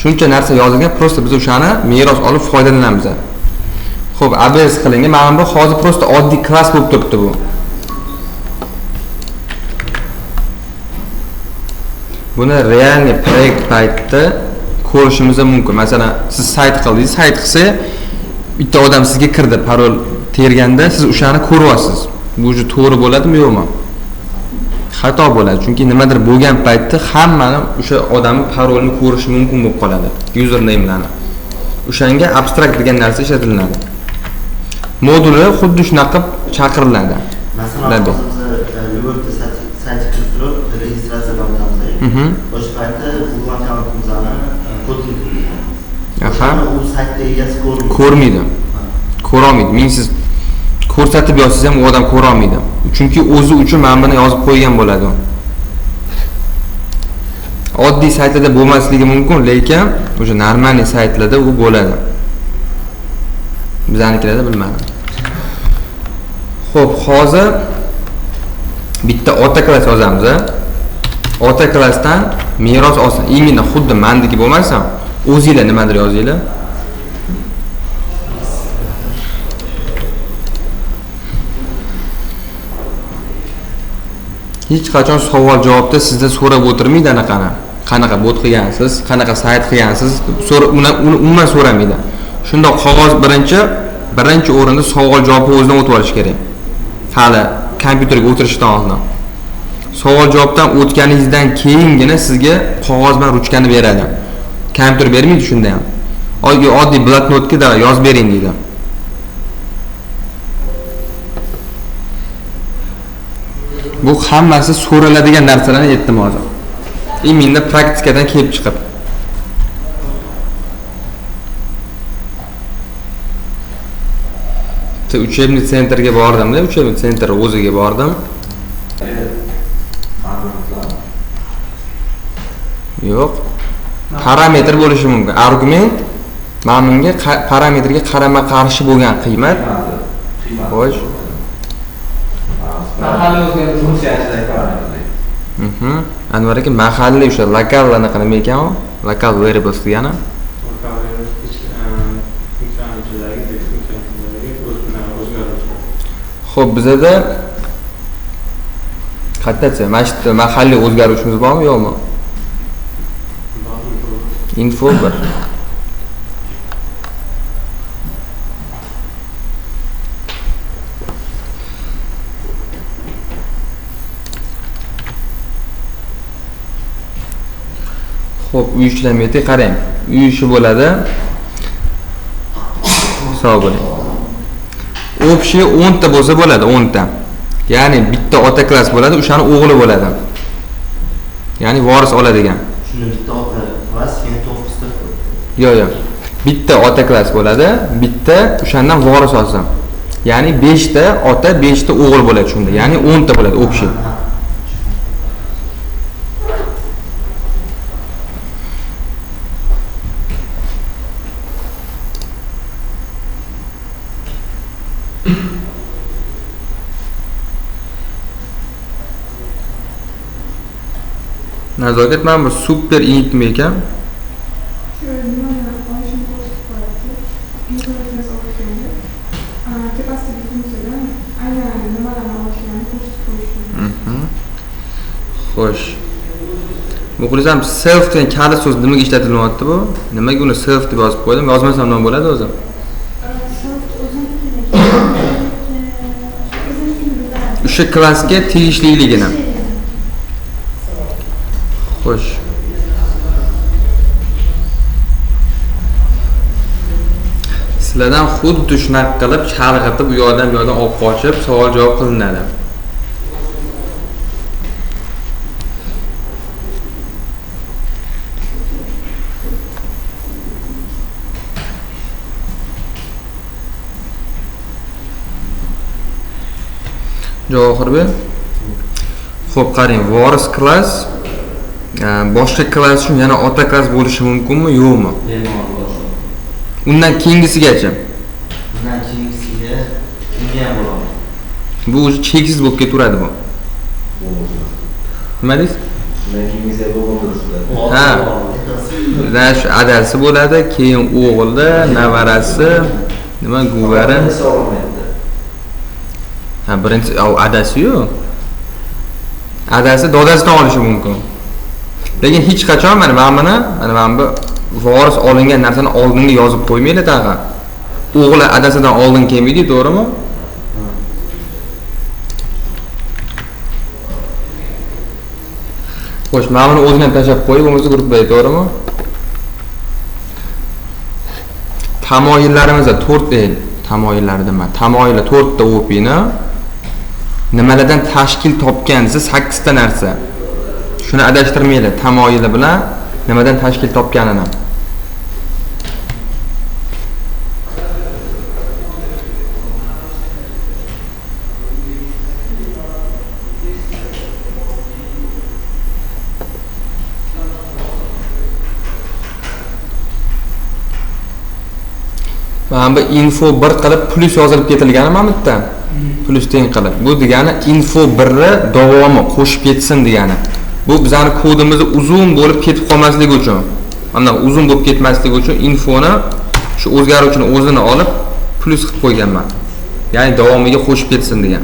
A: Shuncha narsa yozilgan, prosta biz o'shani meros olib foydalanamiz. Xo'p, ABS qilingan, mana bu hozir prosta oddiy klass bo'lib turibdi bu. Buni realniy proyekt paytida ko'rishimiz mumkin. Masalan, siz sayt qildingiz, sayt qilsa, bitta odam sizga kirdi, parol terganda siz o'shani ko'ryapsiz. Bu o'zi to'g'ri bo'ladimi, yo'qmi? Xato bo'ladi, chunki nimadir bo'lgan paytda hammani o'sha odamning parolini ko'rish mumkin bo'lib qoladi, username-larni. O'shanga abstrakt degan narsa ishlatiladi. Moduli xuddi shunaqa chaqiriladi.
B: Masalan, biz Liverpool saytiga kirib turib, registratsiyadan o'tamiz. O'sha paytda Google akkauntimizni kodini kiramiz.
A: Aha.
B: U saytda egasi
A: ko'rmaydi. Ko'rolmaydi. Men siz ko'rsatib yozsangiz ham u odam ko'rolmaydi. Chunki o'zi uchun men buni yozib qo'ygan bo'ladi. Oddiy saytlarda bo'lmasligi mumkin, lekin o'sha normalniy saytlarda u bo'ladi. Bizanikilarda bilmadim. Xo'p, hozir bitta ota klass yozamiz. Ota klassdan meros olsin. Imini xuddi mendiki bo'lmasa, o'zingizlar nimadir yozinglar. Hech qachon savol javobda sizdan so'rab o'tirmaydi anaqani. Qanaqa bot qilgansiz, qanaqa sayt qilgansiz, uni umuman so'ramaydi. Shundoq qog'oz birinchi birinchi o'rinda savol javobni o'zidan o'tib olish kerak. Hali kompyuterga o'tirishdan oldin. Savol javobdan o'tganingizdan keyingina sizga qog'oz bilan ruchkani beradi. Kompyuter bermaydi shunda ham. Oddiy bloknotga yozib bering deydi. Bu hammasi so'raladigan narsalarni aytdim hozir. Menda praktikadan kelib chiqib. Учебный centrga bordim-da, учебный center o'ziga bordim. Yo'q. Parametr bo'lishi mumkin. Argument ma'lumga parametrga qarama-qarshi bo'lgan qiymat. Xo'sh.
E: Mahalliy o'zgartirish funksiyasida parametr.
A: Anvar aka mahalliy o'sha lokal anaqa nima ekan u? Local variables degani. Xo'p, bizada qayerda mana shu mahalliy o'zgaruvchimiz bormi, yo'qmi? Info 1. Xo'p, uy ishlamaydi, qarang. Uy ishi bo'ladi. Hisob bo'ling. Общий 10 ta bo'lsa bo'ladi, 10 ta. Ya'ni bitta ota klass bo'ladi, o'shani o'g'li bo'ladi. Ya'ni voris oladigan.
B: Shuni bitta ota klass, keyin 9 ta.
A: Yo'q. Bitta ota klass bo'ladi, bitta o'shandan voris olsin. Ya'ni 5 ta ota, 5 ta o'g'il bo'ladi shunda. Ya'ni 10 ta bo'ladi общий. Nazokat mana bu super initmi ekan? Xo'sh. Muxlisam self degan kalit so'z nimaga ishlatilyapti bu? Nimaga uni self deb yozib qo'ydim? Yozmasam nima bo'ladi o'zi? O'sha klassga tegishliligini. Xo'sh. Sizlardan xuddi shunaqa qilib chalg'itib, u yoqdan bu yoqdan olib qochib savol javob qilinadi. Javohirbek. Xo'p, qarang, voris klass boshqa klass uchun yana ota klass bo'lishi mumkinmi, yo'qmi? Undan keyingisigacha.
B: Undan keyingisiga kimga ham bo'ladi?
A: Bu o'zi cheksiz bo'lib ketaveradi bu. Nima deysiz?
E: Undan keyingisiga bo'lmaydi.
A: Ha. Ular shu adasi bo'ladi, keyin o'g'li, nevarasi, nima guvari. Ha, birinchi adasi-yu. Adasi dodasidan olishi mumkin. Lekin hech qachon mana bu voris olingan narsani oldinga yozib qo'ymaydi tag'a. O'g'li adasidan oldin kelmaydi, to'g'rimi? Xo'sh, mana buni o'zini tashlab qo'yib, bo'lmasa guruhlaydi, to'g'rimi? Tamoyillarimiz 4 el, tamoyillar nima? Tamoyili 4 ta OP'ni nimalardan tashkil topgan desa 8 ta narsa. Shuni adashtirmaydi tamoyili bilan nimadan tashkil topganini. Mana bu info 1 qilib plus yozilib ketilgani mana bu yerda. Plus teng qilib. Bu degani info 1ni davomi qo'shib ketsin degani. Bu bizning kodimizni uzun bo'lib ketib qolmasligi uchun. Mana uzun bo'lib ketmasligi uchun infoni shu o'zgaruvchini o'zini olib plus qilib qo'yganman. Ya'ni davomiga qo'shib ketsin degan.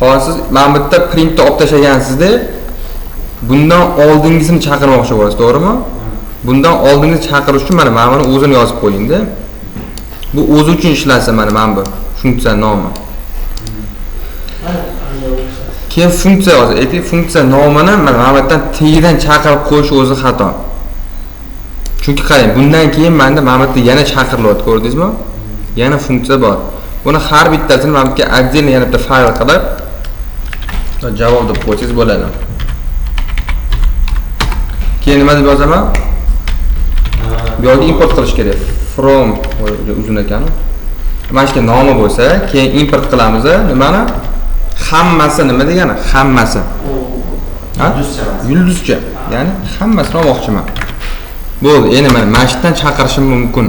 A: Hozir mana bu yerda printni olib tashlagansizda, bundan oldingisini chaqirmoqchi bo'lasiz, to'g'rimi? Bundan oldingizni chaqirish uchun mana buni o'zini yozib qo'ying-da. Bu o'zi uchun ishlasin mana bu funksiya nomi. Keyin funksiya hozir aytaylik, funksiya nomini mana bu yerdan tagidan chaqirib qo'yish o'zi xato. Chunki qarang, bundan keyin menda mana bu yerda yana chaqirilyapti, ko'rdingizmi? Yana funksiya bor. Buni har bittasini mana bu yerga отдельно yana bitta fayl qilib javob deb qo'ysangiz bo'ladi. Keyin nima deb yozaman? Bu yerga import qilish kerak. From uzun ekan. Mana shu nomi bo'lsa, keyin import qilamiz. Nimani? Hammasi nima degani? Hammasi. Ha? Yulduzcha. Ya'ni hammasini olmoqchiman. Bo'ldi, endi mana shu yerdan chaqirishim mumkin.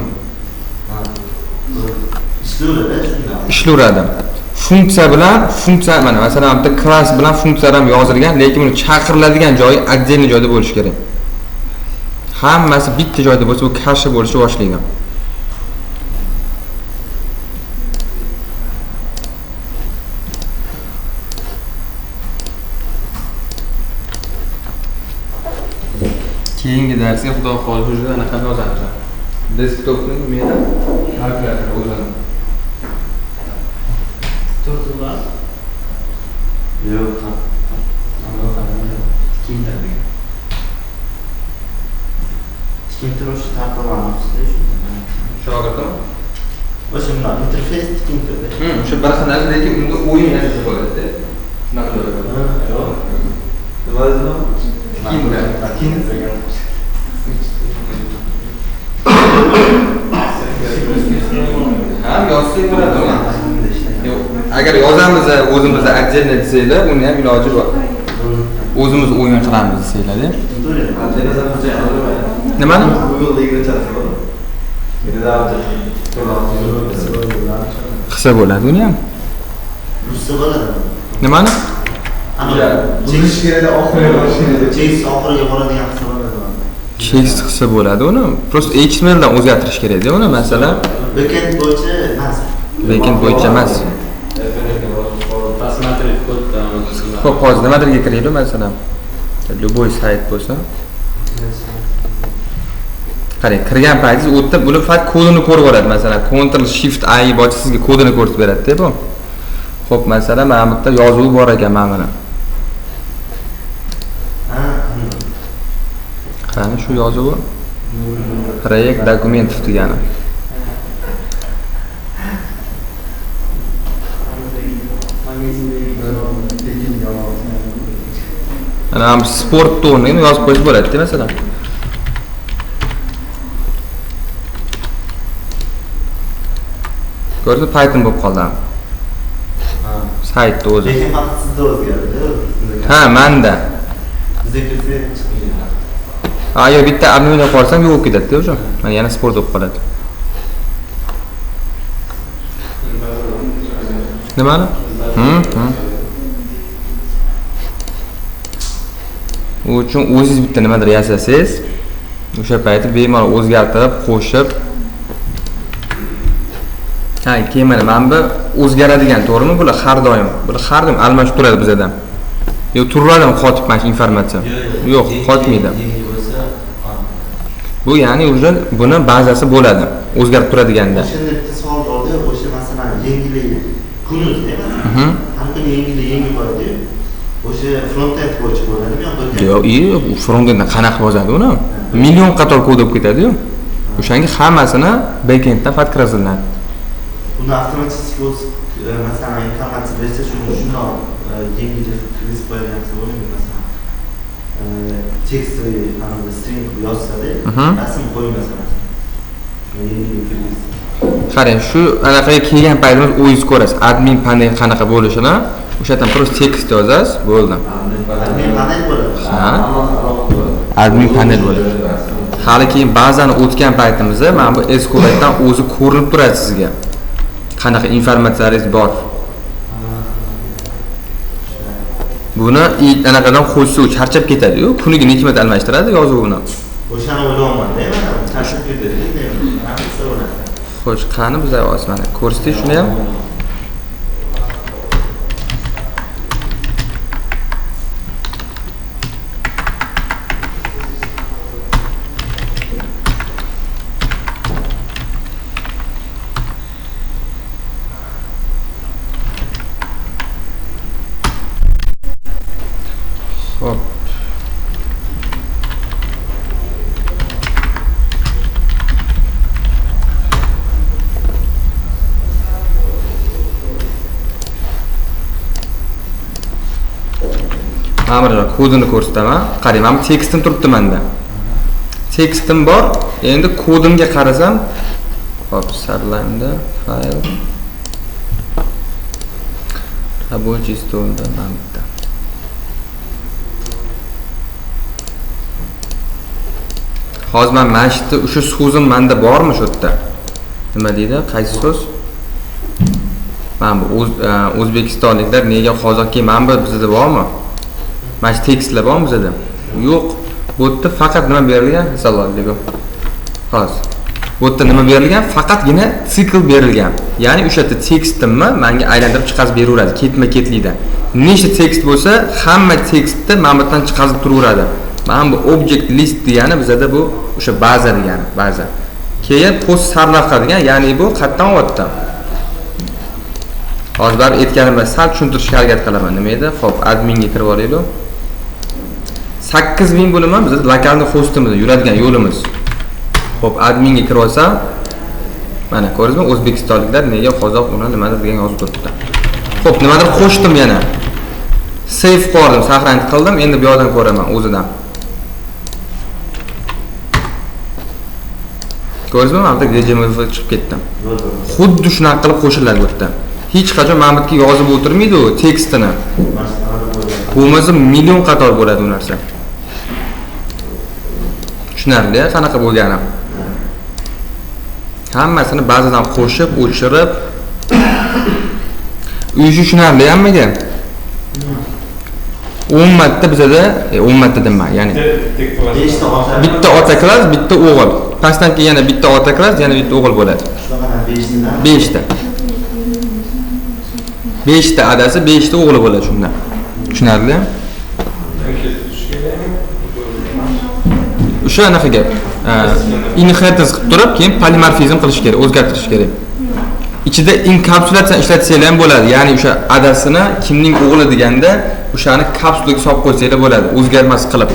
A: Ishlayveradi. Funksiya bilan funksiya mana masalan bitta klass bilan funksiyalar ham yozilgan, lekin uni chaqiriladigan joyi отдельный joyda bo'lishi kerak. Hammasi bitta joyda bo'lsa, bu cache bo'lishni boshlaydi. Keyingi darsga xudo xohlasa anaqa yozamiz. Desktopni meni kalkulyator o'zini.
D: Turtular.
B: Yo'q. Tikintirish tartiblanibsizda
A: Shogirdim.
B: o'sha bilan interfeys tikintirdi.
A: O'sha bir xil narsa, lekin unda o'yin narsa bo'ladi. Shunaqa bo'ladi.
B: Yo'q.
E: Nima dedim?
A: Ha, yozsak bo'ladi. Yo'q, agar yozamiz o'zimiz отдельно desanglar, uni ham iloji bor. O'zimiz o'yin qilamiz desanglar-da. Nimani? Qilsa bo'ladi uni ham.
B: Russa bo'ladi.
A: Nimani?
B: Chekish kerakda oxiriga chekish oxiriga boradigan qilsa bo'ladi.
A: Chekish qilsa bo'ladi uni. Prosta XML dan o'zgartirish kerak-da uni, masalan.
B: Backend bo'yicha emas.
A: Backend bo'yicha emas.
F: Посмотреть код там.
A: Xo'p, hozir nimadirga kiraylik, masalan. Любой sayt bo'lsa. Qarang, kirgan paytingiz u yerda buni faqat kodini ko'rib oladi. Masalan, Ctrl Shift I bosib sizga kodini ko'rsatib beradi-da bu. Xo'p, masalan, mana bu yerda yozuvi bor ekan mana buni. Qani shu yozuvi? Proyekt dokumentov degani. Ana ham sport to'rnini yozib qo'yish bo'ladi-da, masalan. Ko'rsa Python bo'lib qoldi. Saytda o'zi.
B: Lekin faqat sizda o'zgardi.
A: Ha, menda.
B: Bizga kirsa chiqmaydi.
A: Ha, yo bitta adminga qo'rsam yo'q ketadi-da o'sha. Mana yana sport bo'lib qoladi. Nimani? U uchun o'zingiz bitta nimadir yasasangiz, o'sha paytda bemalol o'zgartirib, qo'shib. Ha, keyin mana bu o'zgaradigan, to'g'rimi? Bular har doim almashib turadi bizdan. Yo, turradimi qotib mana informatsiya? Yo'q, qotmaydi. Bu ya'ni o'sha buni bazasi bo'ladi, o'zgarib turadiganda.
B: O'shanda bitta savol borda, o'sha masalan yengilligi kunuz emas. Har kuni yangi boradi. O'sha front-end bo'yicha bo'ladimi yoki
A: yo'q, front-enddan qanaqa yozadi uni? Million qator kod bo'lib ketadi-yu. O'shanga hammasini back-enddan faqat kiratiladi.
B: Buni avtomatik bo'lsa, masalan, informatsiya bersa, shundoq yengillik kirgizib qo'yadigan bo'lsa bo'lmaydi, masalan. Tekstli qanaqa string yozsa-da, rasm qo'ymasa masalan. Yengillik kirgizsa.
A: Qarang, shu anaqaga kelgan paytimiz o'zingiz ko'rasiz. Admin panel qanaqa bo'lishini, o'sha yerdan prosta tekst yozasiz, bo'ldi.
B: Admin panel bo'ladi.
A: Ha? Admin panel bo'ladi. Hali keyin ba'zan o'tgan paytimizda mana bu SQL'dan o'zi ko'rinib turadi sizga. Qanaqa informatsiyangiz bor. Buni anaqadan qo'ysa u charchab ketadi-yu, kuniga necha marta almashtiradi yozuvini.
B: O'shani o'ylayapman-da, mana tashib ketadi-da.
A: Xo'sh, qani biz mana ko'rsating shuni ham. Amirjon kodini ko'rsataman. Qarang, men tekstim turibdi menda. Tekstim bor. Endi kodimga qarasam, hop, sarlamda fayl rабочий stolda mana bitta. Hozir men mashitni o'sha so'zim menda bormi shu yerda? Nima deydi? Qaysi so'z? Mana bu o'zbekistonliklar nega hozirki mana bu bizda bormi? Mana shu tekstlar bormi bizda? Yo'q. Bu yerda faqat nima berilgan? Misollarga. Hozir. Bu yerda nima berilgan? Faqatgina sikl berilgan. Ya'ni o'sha yerda tekstimni menga aylantirib chiqazib beraveradi, ketma-ketlikda. Nechta tekst bo'lsa, hamma tekstni mana bu yerdan chiqazib turaveradi. Mana bu object list degani bizda bu o'sha baza degani, baza. Keyin post sarlavha degan, ya'ni bu qayerdan olyapti? Hozir baribir aytganimda sal tushuntirishga harakat qilaman. Nima edi? Xo'p, adminga kirib olaylik. 8000 bo'limi bizning lokalniy hostimizda yuradigan yo'limiz. Xo'p, adminga kirib olsam, mana ko'rdingizmi? O'zbekistonliklar nega qozoq uni nimadir degan yozib turibdi. Xo'p, nimadir qo'shdim yana. Save qildim, saqlanib qildim. Endi bu yerdan ko'raman o'zidan. Ko'rdingizmi? Mana bu DJMF chiqib ketdim. Xuddi shunaqa qilib qo'shiladi bu yerda. Hech qachon mana bu yerga yozib o'tirmaydi u tekstini. Bo'lmasa million qator bo'ladi u narsa. Tushunarli, qanaqa bo'lgani. Hammasini ba'zidan qo'shib, o'chirib uyushi tushunarli hammaga. 10 marta bizada, 10 marta deman, ya'ni bitta ota klass, bitta o'g'il. Pastdan keyin yana bitta ota klass, yana bitta o'g'il bo'ladi.
B: Shunaqa
A: 5 ta. 5 ta adasi, 5 ta o'g'li bo'ladi shundan. Tushunarli? O'sha anaqa gap. Inheritance qilib turib, keyin polimorfizm qilish kerak, o'zgartirish kerak. Ichida inkapsulatsiya ishlatsanglar ham bo'ladi. Ya'ni o'sha adasini kimning o'g'li deganda o'shani kapsulaga solib qo'ysanglar bo'ladi, o'zgarmas qilib.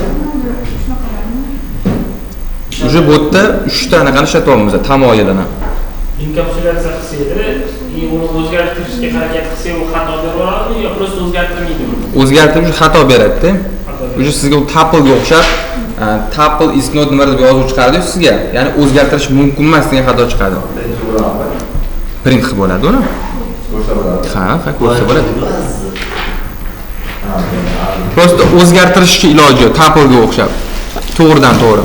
A: O'sha botda 3 ta anaqani ishlatyapmiz, tamoyilini.
D: Inkapsulatsiya qilsaydi, uni o'zgartirishga harakat qilsa, u xato beraveradimi yo просто o'zgartirmaydimi?
A: O'zgartirib xato beradi-da. O'sha sizga tuple-ga o'xshab, tuple is not nima deb yozib chiqardi sizga. Ya'ni o'zgartirish mumkin emas degan xato chiqadi. Print qilib bo'ladi uni. Ha, ko'rsa bo'ladi. Prosta o'zgartirishga iloji yo'q, tuple-ga o'xshab. To'g'ridan to'g'ri.